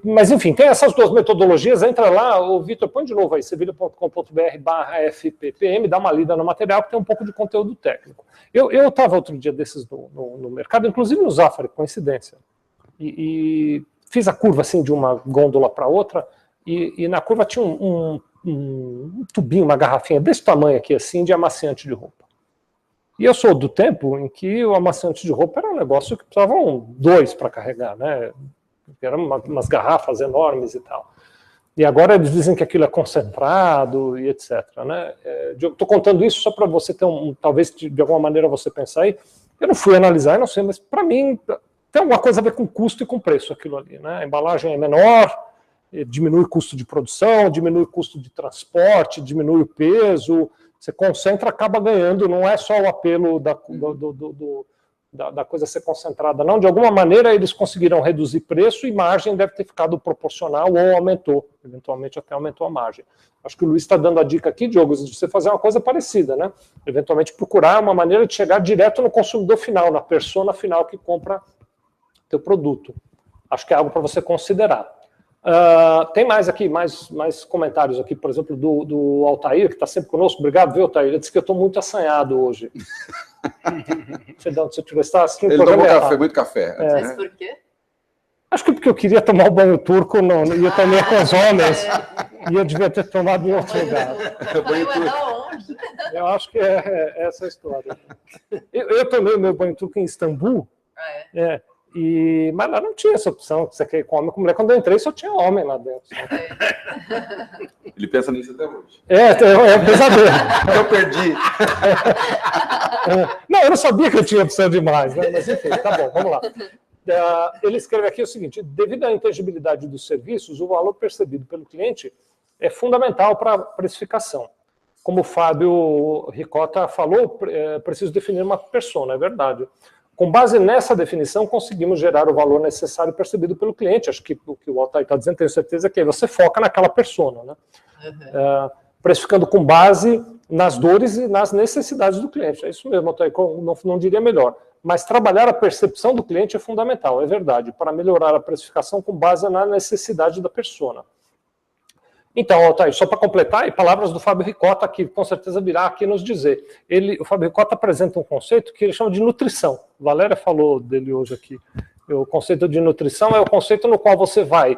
Mas, enfim, tem essas duas metodologias. Entra lá, o Vitor, põe de novo aí, sevilha.com.br/FPPM, dá uma lida no material, que tem um pouco de conteúdo técnico. Eu estava outro dia desses no mercado, inclusive no Zafari, coincidência, e fiz a curva assim de uma gôndola para outra, e na curva tinha um tubinho, uma garrafinha desse tamanho aqui, assim, de amaciante de roupa. E eu sou do tempo em que o amaciante de roupa era um negócio que precisavam 2 para carregar, né? Eram umas garrafas enormes e tal. E agora eles dizem que aquilo é concentrado e etc. Né? Eu estou contando isso só para você ter talvez de alguma maneira você pensar aí. Eu não fui analisar, não sei, mas para mim tem alguma coisa a ver com custo e com preço aquilo ali. Né? A embalagem é menor, diminui o custo de produção, diminui o custo de transporte, diminui o peso. Você concentra, acaba ganhando, não é só o apelo da coisa ser concentrada, não. De alguma maneira, eles conseguiram reduzir preço e margem deve ter ficado proporcional ou aumentou, eventualmente até aumentou a margem. Acho que o Luiz está dando a dica aqui, Diogo, de você fazer uma coisa parecida, né? Eventualmente procurar uma maneira de chegar direto no consumidor final, na persona final que compra teu produto. Acho que é algo para você considerar. Tem mais aqui, mais comentários aqui, por exemplo, do Altair, que está sempre conosco. Obrigado, viu, Altair? Ele disse que eu estou muito assanhado hoje. Não sei de onde você tirou. Você está assistindo Ele tomou café, muito café. Mas por quê? Acho que porque eu queria tomar o banho turco, e eu tomei com os homens, e eu devia ter tomado em outro lugar. O banho é da onde? Eu acho que é essa a história. Eu tomei o meu banho turco em Istambul, mas lá não tinha essa opção, que você quer ir com homem com mulher. Quando eu entrei, só tinha homem lá dentro. Ele pensa nisso até hoje. É um pesadelo. Eu perdi. Não, eu não sabia que eu tinha opção demais, né? Mas enfim, tá bom, vamos lá. Ele escreve aqui o seguinte: devido à intangibilidade dos serviços, o valor percebido pelo cliente é fundamental para a precificação. Como o Fábio Ricota falou, é preciso definir uma persona, é verdade. Com base nessa definição, conseguimos gerar o valor necessário percebido pelo cliente. Acho que o que o Altair está dizendo, tenho certeza que você foca naquela persona, né? Precificando com base nas dores e nas necessidades do cliente. É isso mesmo, Altair, não diria melhor. Mas trabalhar a percepção do cliente é fundamental, é verdade, para melhorar a precificação com base na necessidade da persona. Então, Altair, só para completar, e palavras do Fábio Ricota, que com certeza virá aqui nos dizer. O Fábio Ricota apresenta um conceito que ele chama de nutrição. Valéria falou dele hoje aqui. O conceito de nutrição é o conceito no qual você vai,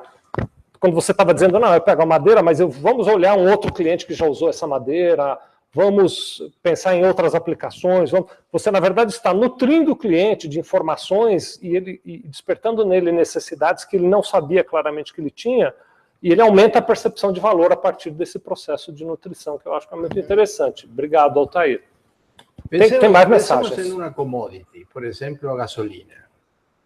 quando você estava dizendo, não, eu pego a madeira, mas vamos olhar um outro cliente que já usou essa madeira, vamos pensar em outras aplicações. Você, na verdade, está nutrindo o cliente de informações e despertando nele necessidades que ele não sabia claramente que ele tinha, e ele aumenta a percepção de valor a partir desse processo de nutrição, que eu acho que é muito interessante. Obrigado, Altair. Tem mais mensagens. Pensemos em uma commodity, por exemplo, a gasolina.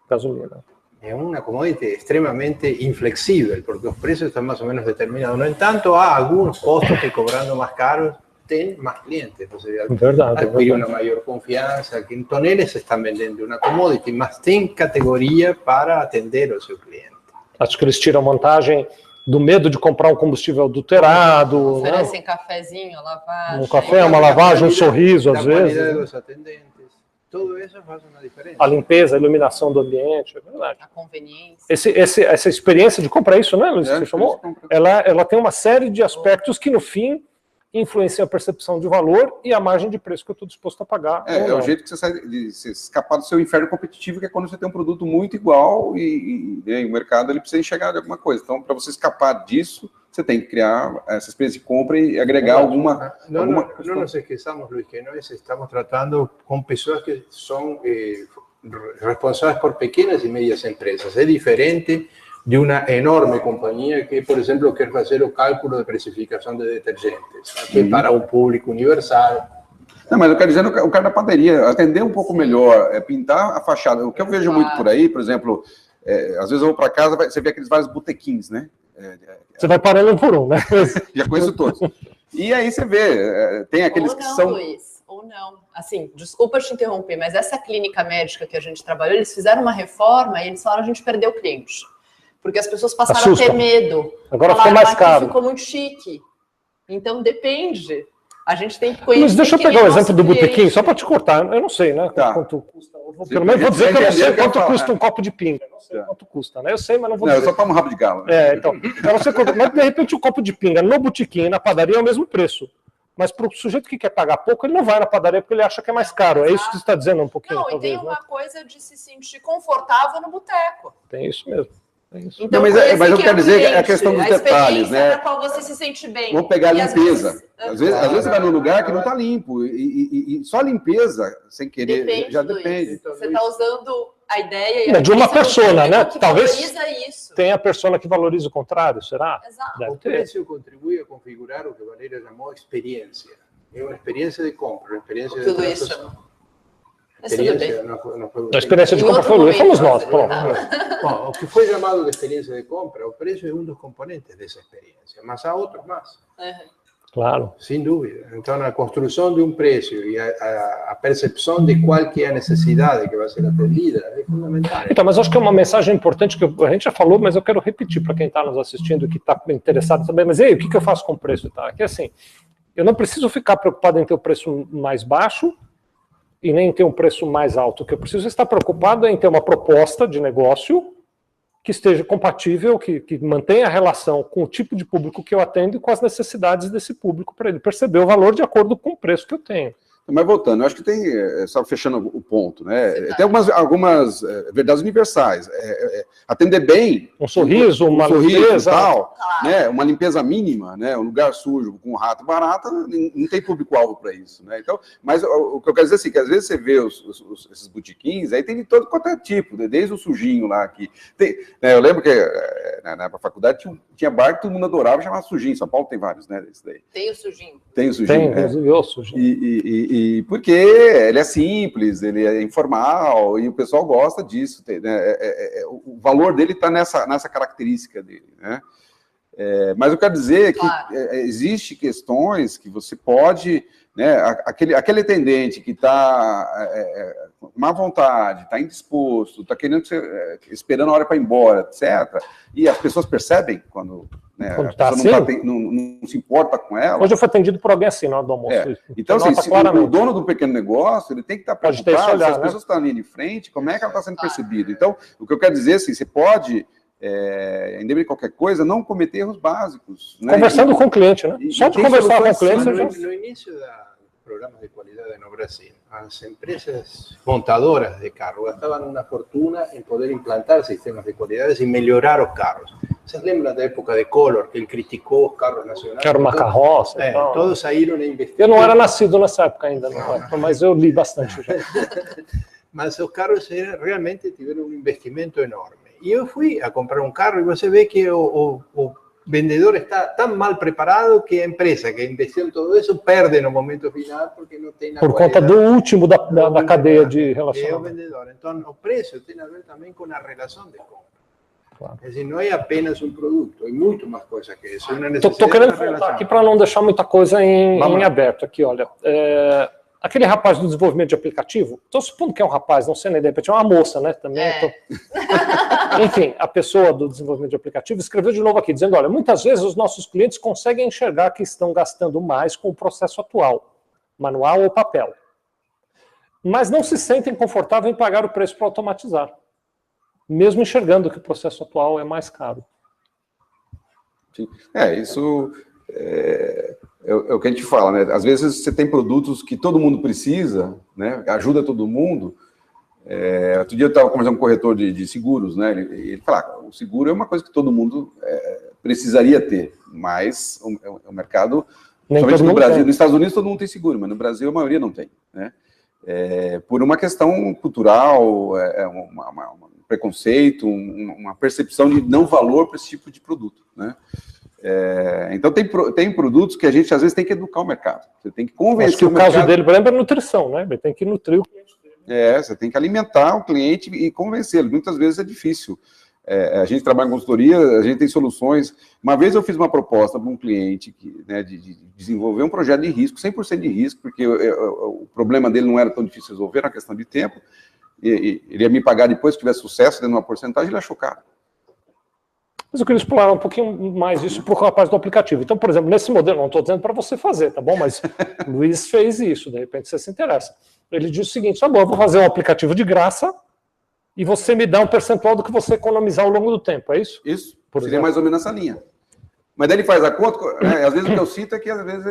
Gasolina. É uma commodity extremamente inflexível, porque os preços estão mais ou menos determinados. No entanto, há alguns postos que, cobrando mais caros, têm mais clientes. Ou seja, adquire uma maior confiança. Então, eles estão vendendo uma commodity, mas tem categoria para atender o seu cliente. Acho que eles tiram vantagem do medo de comprar um combustível adulterado. Oferecem lavagem. Um café, uma lavagem, um sorriso, às vezes. A qualidade dos atendentes. Tudo isso faz uma diferença. A limpeza, a iluminação do ambiente, é verdade. A conveniência. Essa experiência de compra, isso, né, Luiz? Você chamou? Ela tem uma série de aspectos que, no fim, influenciam a percepção de valor e a margem de preço que eu estou disposto a pagar. É o jeito que você sai de escapar do seu inferno competitivo, que é quando você tem um produto muito igual e o mercado ele precisa enxergar de alguma coisa. Então, para você escapar disso, você tem que criar essa experiência de compra e agregar alguma... No nos esqueçamos, Luis, que nós estamos tratando com pessoas que são responsáveis por pequenas e médias empresas. É diferente de uma enorme companhia que, por exemplo, quer fazer o cálculo de precificação de detergentes, que é para um público universal. Não, mas eu quero dizer, o cara da padaria, atender um pouco melhor, pintar a fachada. O que eu vejo muito por aí, por exemplo, às vezes eu vou para casa, você vê aqueles vários botequins, né? Você vai parando um por um, né? Já conheço todos. E aí você vê, tem aqueles que são... Luiz, ou não. Assim, desculpa te interromper, mas essa clínica médica que a gente trabalhou, eles fizeram uma reforma e eles falaram que a gente perdeu o cliente. Porque as pessoas passaram a ter medo. Agora ficou mais caro. Ficou muito chique. Então, depende. A gente tem que conhecer. Mas deixa eu pegar o exemplo do botequim, só para te cortar. Eu não sei, né? Tá. Quanto custa. Pelo menos vou dizer que eu não sei quanto custa um copo de pinga. Eu não sei quanto custa, né? Eu sei, mas não vou dizer. Eu só tomo rabo de galo. Né? Então. Eu não sei quanto, mas, de repente, o copo de pinga no botequim, na padaria, é o mesmo preço. Mas para o sujeito que quer pagar pouco, ele não vai na padaria porque ele acha que é mais caro. É isso que você está dizendo um pouquinho, não, talvez, e tem uma coisa de se sentir confortável no boteco. Tem isso mesmo. Então, não, mas eu quero dizer que é a questão dos detalhes, né? Na qual você se sente bem. Vamos pegar a limpeza. Às vezes você vai num lugar que não está limpo e só a limpeza, sem querer, depende, já depende. Então, você está usando a ideia de uma persona, né? Talvez isso. tenha a persona que valoriza o contrário, será? Exato. O preço contribui a configurar o que Valeria chamou experiência. É uma experiência de compra, uma experiência de transação. A experiência de compra foi o Luiz, fomos nós. Bom, o que foi chamado de experiência de compra, o preço é um dos componentes dessa experiência, mas há outros mais. Claro. Sem dúvida. Então, a construção de um preço e a percepção de qual que é a necessidade que vai ser atendida é fundamental. Então, mas acho que é uma mensagem importante que a gente já falou, mas eu quero repetir para quem está nos assistindo, que está interessado também, mas aí, o que eu faço com o preço? Tá? Que assim, eu não preciso ficar preocupado em ter o preço mais baixo e nem ter um preço mais alto. O que eu preciso estar preocupado é em ter uma proposta de negócio que esteja compatível, que mantenha a relação com o tipo de público que eu atendo e com as necessidades desse público, para ele perceber o valor de acordo com o preço que eu tenho. Mas voltando, eu acho que tem, só fechando o ponto, né? Tem algumas verdades universais. Atender bem, um sorriso, uma limpeza, tal, né? Uma limpeza mínima, né? Um lugar sujo com rato, barata, não tem público-alvo para isso, né? Então, mas o que eu quero dizer é assim, que às vezes você vê esses botiquins, aí tem de todo quanto é tipo, né? Desde o sujinho lá que tem, né? Eu lembro que na faculdade tinha bar que todo mundo adorava, chamava sujinho. São Paulo tem vários, né? Esse daí. Tem o sujinho. Tem o sujinho. Tem, o sujinho. E porque ele é simples, ele é informal, e o pessoal gosta disso. Né? O valor dele está nessa característica dele. Né? Mas eu quero dizer que existe questões que você pode... Né, aquele atendente que está com má vontade, está indisposto, está querendo esperando a hora para ir embora, etc. E as pessoas percebem quando, né, a pessoa assim? não se importa com ela. Hoje eu fui atendido por alguém assim na hora do almoço. Então, assim, o dono do pequeno negócio, ele tem que estar preocupado se as pessoas estão ali de frente, como é que ela está sendo percebida. Então, o que eu quero dizer, assim, você pode... independente de qualquer coisa, não cometer erros básicos. Né? Conversando com o cliente, né? Só de conversar com o cliente... No início do programa de qualidade no Brasil, as empresas montadoras de carros gastavam uma fortuna em poder implantar sistemas de qualidade e melhorar os carros. Vocês lembram da época de Collor, que ele criticou os carros nacionais? Que era uma carroça. Todos saíram a investir. Eu não era nascido nessa época ainda, mas eu li bastante já. Mas os carros realmente tiveram um investimento enorme. E eu fui a comprar um carro e você vê que o vendedor está tão mal preparado que a empresa que investiu em tudo isso perde no momento final porque não tem... Por conta do último da cadeia de relacionamento. É o vendedor. Então, o preço tem a ver também com a relação de compra. Claro. Quer dizer, não é apenas um produto, é muito mais coisa que isso. Estou querendo voltar aqui para não deixar muita coisa em aberto. Aqui, olha... Aquele rapaz do desenvolvimento de aplicativo, estou supondo que é um rapaz, não sei, né? De repente é uma moça, né? Também. Enfim, a pessoa do desenvolvimento de aplicativo escreveu de novo aqui, dizendo, olha, muitas vezes os nossos clientes conseguem enxergar que estão gastando mais com o processo atual, manual ou papel, mas não se sentem confortáveis em pagar o preço para automatizar, mesmo enxergando que o processo atual é mais caro. Sim. Isso... É o que a gente fala, né? Às vezes você tem produtos que todo mundo precisa, né? Ajuda todo mundo. Outro dia eu estava conversando com um corretor de seguros, né? Ele fala, o seguro é uma coisa que todo mundo precisaria ter, mas o mercado, Nem somente todo no mundo Brasil, tem. nos Estados Unidos todo mundo tem seguro, mas no Brasil a maioria não tem, né? Por uma questão cultural, um preconceito, uma percepção de não valor para esse tipo de produto, né? Então tem produtos que a gente às vezes tem que educar o mercado, você tem que convencer Acho que o mercado. caso dele, por exemplo, é nutrição, né? Ele tem que nutrir o cliente dele. Você tem que alimentar o cliente e convencê-lo. Muitas vezes é difícil. A gente trabalha em consultoria, a gente tem soluções. Uma vez eu fiz uma proposta para um cliente de desenvolver um projeto de risco, 100% de risco, porque o problema dele não era tão difícil de resolver, era uma questão de tempo. Ele ia me pagar depois, se tivesse sucesso, dentro de uma porcentagem, ele achou caro. Mas eu queria explorar um pouquinho mais isso para o rapaz do aplicativo. Então, por exemplo, nesse modelo, não estou dizendo para você fazer, tá bom? Mas o Luiz fez isso, de repente você se interessa. Ele diz o seguinte, tá bom, eu vou fazer um aplicativo de graça e você me dá um percentual do que você economizar ao longo do tempo, é isso? Isso, Por seria exemplo. mais ou menos essa linha. Mas daí ele faz a conta, né? Às vezes o que eu cito é que às vezes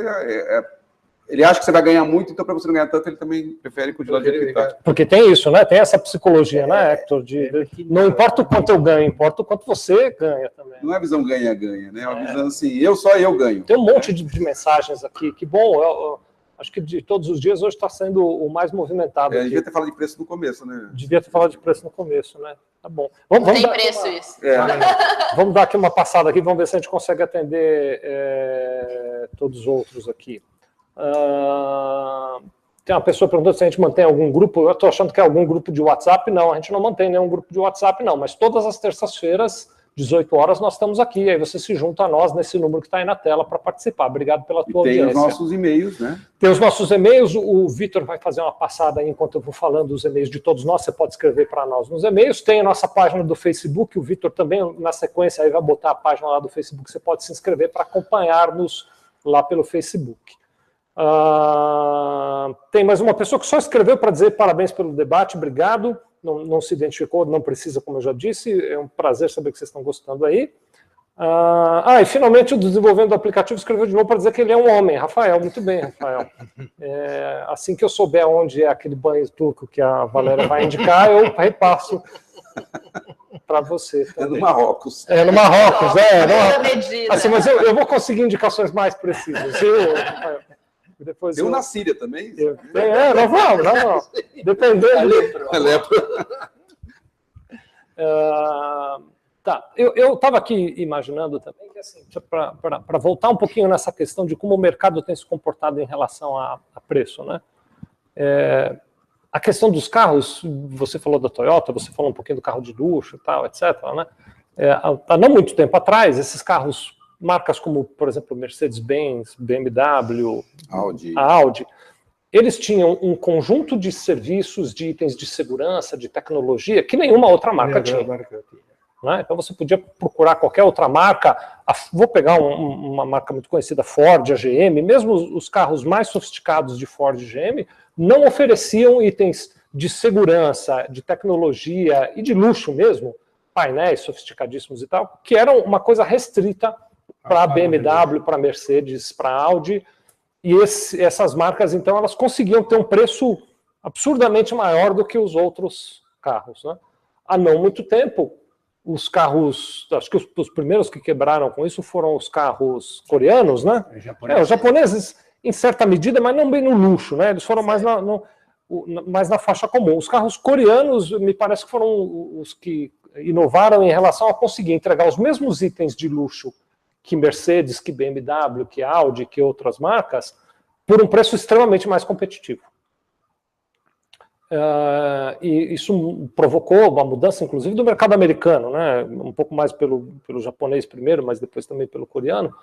ele acha que você vai ganhar muito, então para você não ganhar tanto, ele também prefere continuar do jeito que está. Porque tem isso, né? Tem essa psicologia, né, Hector? Não importa o quanto eu ganho, importa o quanto você ganha também. Não é a visão ganha-ganha, né? É uma visão assim, só eu ganho. Tem um monte de mensagens aqui, que bom, eu acho que de todos os dias hoje está sendo o mais movimentado. Devia ter falado de preço no começo, né? Devia ter falado de preço no começo, né? Tá bom. Não tem preço isso. Vamos dar aqui uma passada aqui, vamos ver se a gente consegue atender todos os outros aqui. Tem uma pessoa perguntando se a gente mantém algum grupo. Eu estou achando que é algum grupo de WhatsApp. Não, a gente não mantém nenhum grupo de WhatsApp, não. Mas todas as terças-feiras, 18 horas, nós estamos aqui. Aí você se junta a nós nesse número que está aí na tela para participar. Obrigado pela tua audiência. Tem os nossos e-mails, né? Tem os nossos e-mails. O Vitor vai fazer uma passada aí enquanto eu vou falando os e-mails de todos nós. Você pode escrever para nós nos e-mails. Tem a nossa página do Facebook. O Vitor também, na sequência, aí vai botar a página lá do Facebook. Você pode se inscrever para acompanhar-nos lá pelo Facebook. Tem mais uma pessoa que só escreveu para dizer parabéns pelo debate, obrigado, não se identificou, não precisa, como eu já disse, é um prazer saber que vocês estão gostando aí. E finalmente o desenvolvimento do aplicativo escreveu de novo para dizer que ele é um homem. Rafael, muito bem, Rafael. Assim que eu souber onde é aquele banho turco que a Valéria vai indicar, eu repasso para você também. É no Marrocos. No Marrocos, assim, mas eu vou conseguir indicações mais precisas. Depois tem um na Síria também? Não vamos. Dependendo. Tá, eu estava aqui imaginando também que, assim, para voltar um pouquinho nessa questão de como o mercado tem se comportado em relação a preço, né? A questão dos carros, você falou da Toyota, você falou um pouquinho do carro de luxo e tal, etc., né? Há não muito tempo atrás, esses carros, marcas como, por exemplo, Mercedes-Benz, BMW, Audi, eles tinham um conjunto de serviços, de itens de segurança, de tecnologia, que nenhuma outra marca tinha. Né? Então você podia procurar qualquer outra marca, vou pegar uma marca muito conhecida, Ford, a GM, mesmo os carros mais sofisticados de Ford e GM, não ofereciam itens de segurança, de tecnologia e de luxo mesmo, painéis sofisticadíssimos e tal, que eram uma coisa restrita para a BMW, para a Mercedes, para a Audi, e essas marcas, então, elas conseguiam ter um preço absurdamente maior do que os outros carros. Né? Há não muito tempo, os carros, acho que os primeiros que quebraram com isso foram os carros coreanos, né? Os japoneses, em certa medida, mas não bem no luxo, né? Eles foram mais na faixa comum. Os carros coreanos, me parece que foram os que inovaram em relação a conseguir entregar os mesmos itens de luxo que Mercedes, que BMW, que Audi, que outras marcas, por um preço extremamente mais competitivo. E isso provocou uma mudança, inclusive, do mercado americano, né? Um pouco mais pelo japonês primeiro, mas depois também pelo coreano.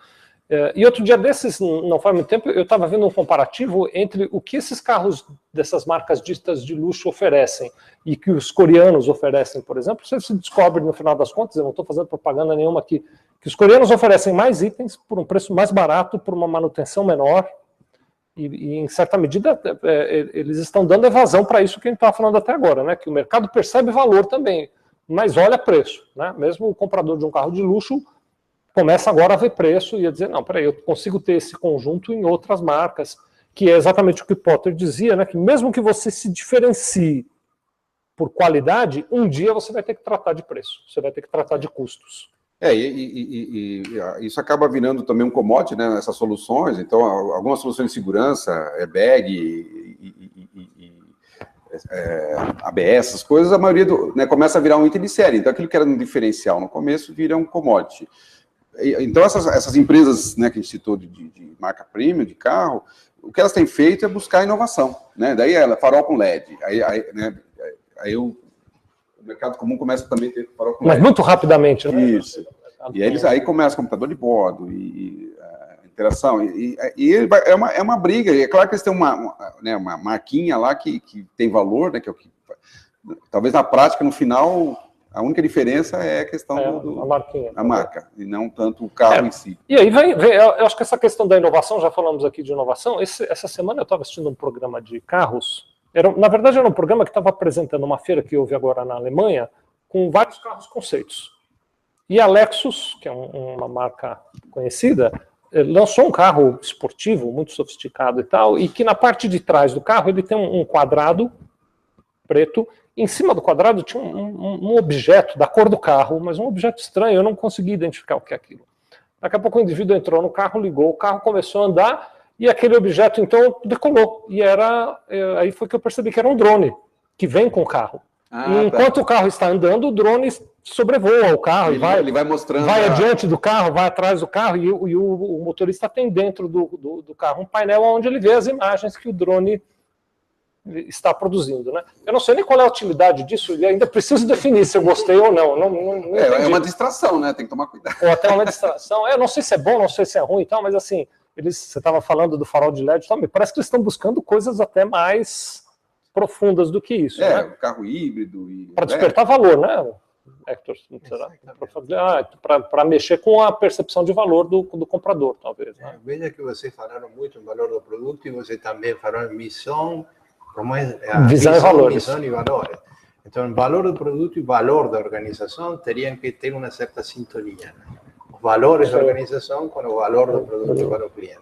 E outro dia desses, não faz muito tempo, eu estava vendo um comparativo entre o que esses carros dessas marcas ditas de luxo oferecem e que os coreanos oferecem, por exemplo. Você se descobre, no final das contas, eu não estou fazendo propaganda nenhuma aqui, que os coreanos oferecem mais itens por um preço mais barato, por uma manutenção menor, e em certa medida, eles estão dando evasão para isso que a gente estava falando até agora, né? Que o mercado percebe valor também, mas olha preço, né? Mesmo o comprador de um carro de luxo começa agora a ver preço e a dizer, não, peraí, eu consigo ter esse conjunto em outras marcas, que é exatamente o que o Potter dizia, né? Que mesmo que você se diferencie por qualidade, um dia você vai ter que tratar de preço, você vai ter que tratar de custos. Isso acaba virando também um commodity, né, nessas soluções. Então, algumas soluções de segurança, airbag, ABS, essas coisas, a maioria começa a virar um item de série. Então, aquilo que era um diferencial no começo vira um commodity. Então, essas empresas, né, que a gente citou de marca premium, de carro, o que elas têm feito é buscar inovação, né? Daí farol com LED, aí o mercado comum começa também a ter farol com LED. Mas muito rapidamente, né? Isso. E aí começa computador de bordo, interação, é uma briga, e é claro que eles têm uma marquinha lá que tem valor, né, que é o que, talvez na prática, no final, a única diferença é a questão a marquinha. A marca, e não tanto o carro em si. E aí eu acho que essa questão da inovação, já falamos aqui de inovação, essa semana eu estava assistindo um programa de carros, na verdade era um programa que estava apresentando uma feira que houve agora na Alemanha, com vários carros conceitos. E a Lexus, que é uma marca conhecida, lançou um carro esportivo, muito sofisticado e tal, e que na parte de trás do carro ele tem um quadrado preto. Em cima do quadrado tinha um objeto da cor do carro, mas um objeto estranho, eu não consegui identificar o que é aquilo. Daqui a pouco o indivíduo entrou no carro, ligou, o carro começou a andar, e aquele objeto então decolou. E aí foi que eu percebi que era um drone, que vem com o carro. E enquanto o carro está andando, o drone sobrevoa o carro, ele vai mostrando, vai adiante do carro, vai atrás do carro, e o motorista tem dentro do carro um painel onde ele vê as imagens que o drone está produzindo, né? Eu não sei nem qual é a utilidade disso, e ainda preciso definir se eu gostei ou não. É uma distração, né? Tem que tomar cuidado. Ou até uma distração. Eu não sei se é bom, não sei se é ruim e tal, mas assim, você estava falando do farol de LED, me parece que eles estão buscando coisas até mais profundas do que isso. Né? Carro híbrido. Para despertar valor, né, Hector? Para mexer com a percepção de valor do comprador, talvez. Né? Veja que vocês falaram muito em valor do produto e você também falou em missão, como é visão e valores. Missão e valores. Então, valor do produto e valor da organização teriam que ter uma certa sintonia. Os valores da organização com o valor do produto para o cliente.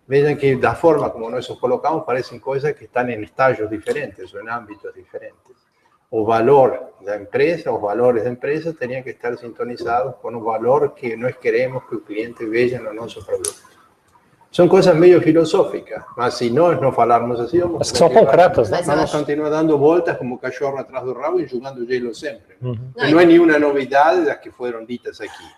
Vejam que da forma como nós os colocamos, parecem coisas que estão em estágios diferentes ou em âmbitos diferentes. O valor da empresa, os valores da empresa teriam que estar sintonizados com o valor que nós queremos que o cliente veja no nosso produto. São coisas meio filosóficas, mas se nós não falarmos assim, vamos que são concretas, né? Vamos continuar dando voltas como cachorro atrás do rabo e jogando gelo sempre. Não é nenhuma novidade das que foram ditas aqui.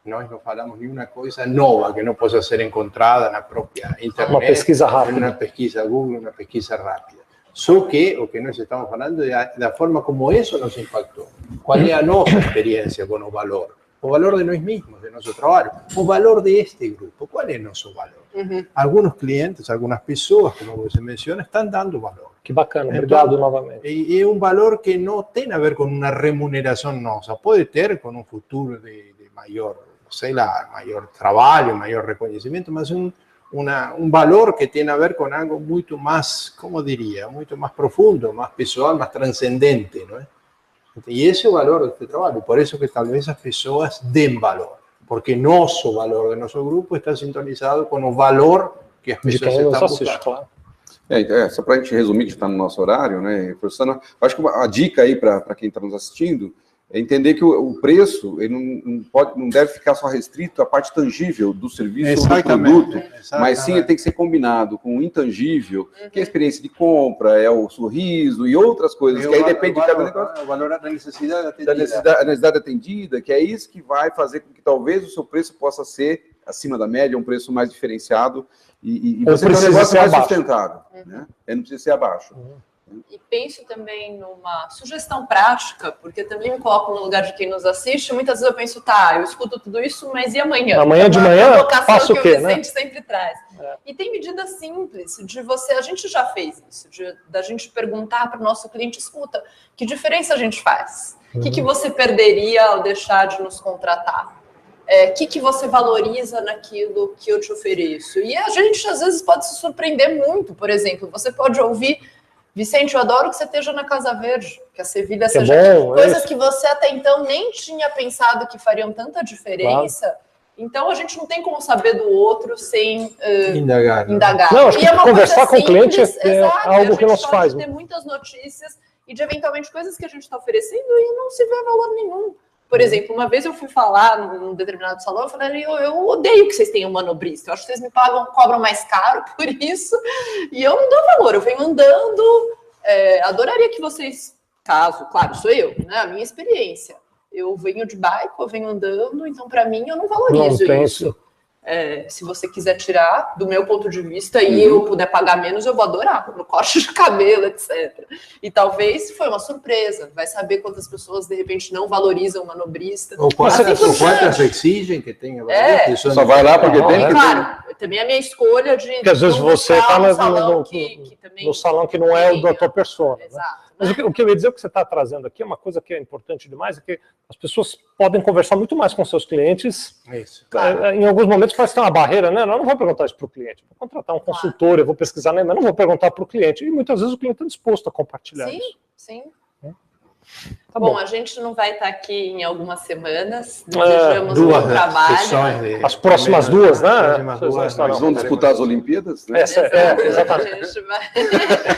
Nós não falamos nenhuma coisa nova que não possa ser encontrada na própria internet. Uma pesquisa rápida. Uma pesquisa Google, uma pesquisa rápida. Só que o que nós estamos falando é da forma como isso nos impactou. Qual é a nossa experiência com o valor? O valor de nós mesmos, de nosso trabalho. O valor de este grupo. Qual é o nosso valor? Alguns clientes, algumas pessoas, como você menciona, estão dando valor. Que bacana, obrigado novamente. E é um valor que não tem a ver com uma remuneração nossa. Pode ter com um futuro de maior, sei lá, maior trabalho, maior reconhecimento, mas um valor que tem a ver com algo muito mais, como diria, muito mais profundo, mais pessoal, mais transcendente, não é? E esse é o valor deste trabalho. Por isso que talvez as pessoas deem valor. Porque nosso valor de nosso grupo está sintonizado com o valor que as pessoas estão buscando. Claro. Só para a gente resumir, que está no nosso horário, né, professor, acho que a dica aí para quem está nos assistindo é entender que o preço ele não deve ficar só restrito à parte tangível do serviço ou do produto, mas sim ele tem que ser combinado com o intangível, que é a experiência de compra, é o sorriso e outras coisas, que aí depende de cada negócio. O valor da necessidade atendida. Da necessidade atendida, que é isso que vai fazer com que talvez o seu preço possa ser acima da média, um preço mais diferenciado, e você tem um negócio mais sustentável. Né? Não precisa ser abaixo. E penso também numa sugestão prática, porque também me coloco no lugar de quem nos assiste. Muitas vezes eu penso, eu escuto tudo isso, mas e amanhã? Amanhã de manhã, faço o quê, né? O Vicente sempre traz. E tem medidas simples de você, a gente já fez isso, da gente perguntar para o nosso cliente, escuta, que diferença a gente faz? O que você perderia ao deixar de nos contratar? O que você valoriza naquilo que eu te ofereço? E a gente, às vezes, pode se surpreender muito. Por exemplo, você pode ouvir, Vicente, eu adoro que você esteja na Casa Verde, que a Sevilha seja bom, coisas que você até então nem tinha pensado que fariam tanta diferença. Claro. Então, a gente não tem como saber do outro sem indagar. Não, acho que conversar com o cliente é algo que não se faz. Ter muitas notícias e de, eventualmente, coisas que a gente está oferecendo e não se vê valor nenhum. Por exemplo, uma vez eu fui falar num determinado salão, eu falei, eu odeio que vocês tenham manobrista, eu acho que vocês me cobram mais caro por isso, e eu não dou valor, eu venho andando, adoraria que vocês, claro, sou eu, né, a minha experiência, eu venho de bike, eu venho andando, então para mim eu não valorizo isso. Se você quiser tirar, do meu ponto de vista, e eu puder pagar menos, eu vou adorar, no corte de cabelo, etc. E talvez foi uma surpresa, vai saber quantas pessoas, de repente, não valorizam o manobrista. Ou quantas exigem que tenha valor. Só vai lá porque tem que... Claro, também a minha escolha de... Porque às vezes você está no salão que não é o da tua persona. Exato. Né? Mas o que eu ia dizer, o que você está trazendo aqui, é uma coisa que é importante demais, é que as pessoas podem conversar muito mais com seus clientes. Isso. Em alguns momentos parece que tem uma barreira, né? Eu não vou perguntar isso para o cliente, vou contratar um consultor, eu vou pesquisar, mas não vou perguntar para o cliente. E muitas vezes o cliente está disposto a compartilhar isso. Sim. Tá bom, a gente não vai estar aqui em algumas semanas. Desejamos um bom trabalho. As próximas duas, né? Vocês vão disputar as Olimpíadas, né? Exatamente. A gente vai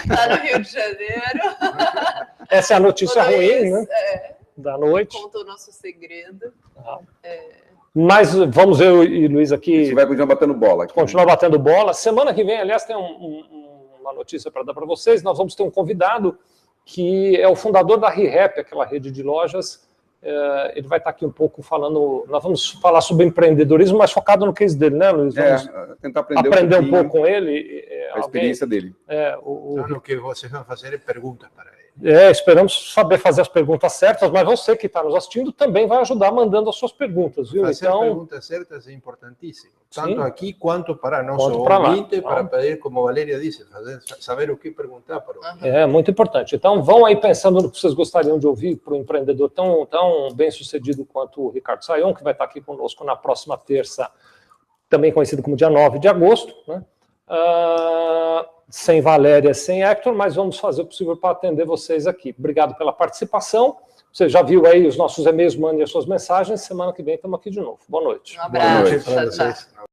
estar no Rio de Janeiro. Essa é a notícia ruim, né? Da noite. Conta o nosso segredo. Mas vamos eu e Luiz aqui... Você vai continuar batendo bola aqui. Continuar batendo bola. Semana que vem, aliás, tem uma notícia para dar para vocês. Nós vamos ter um convidado que é o fundador da ReHap, aquela rede de lojas. Ele vai estar aqui um pouco falando... Nós vamos falar sobre empreendedorismo, mas focado no case dele, né, Luiz? Vamos tentar aprender um pouco com ele. A experiência dele. O que vocês vão fazer é perguntas para ele. Esperamos saber fazer as perguntas certas, mas você que está nos assistindo também vai ajudar mandando as suas perguntas, viu? Fazer perguntas certas é importantíssimo, tanto aqui quanto para nosso ouvinte, para pedir, como a Valéria disse, saber o que perguntar para o ouvinte. É muito importante. Então vão aí pensando no que vocês gostariam de ouvir para o empreendedor tão bem sucedido quanto o Ricardo Sayão, que vai estar aqui conosco na próxima terça, também conhecido como dia 9 de agosto, né? Sem Valéria, sem Hector, mas vamos fazer o possível para atender vocês aqui. Obrigado pela participação. Você já viu aí os nossos e-mails, mandem as suas mensagens. Semana que vem estamos aqui de novo. Boa noite. Um abraço. Boa noite. Tchau.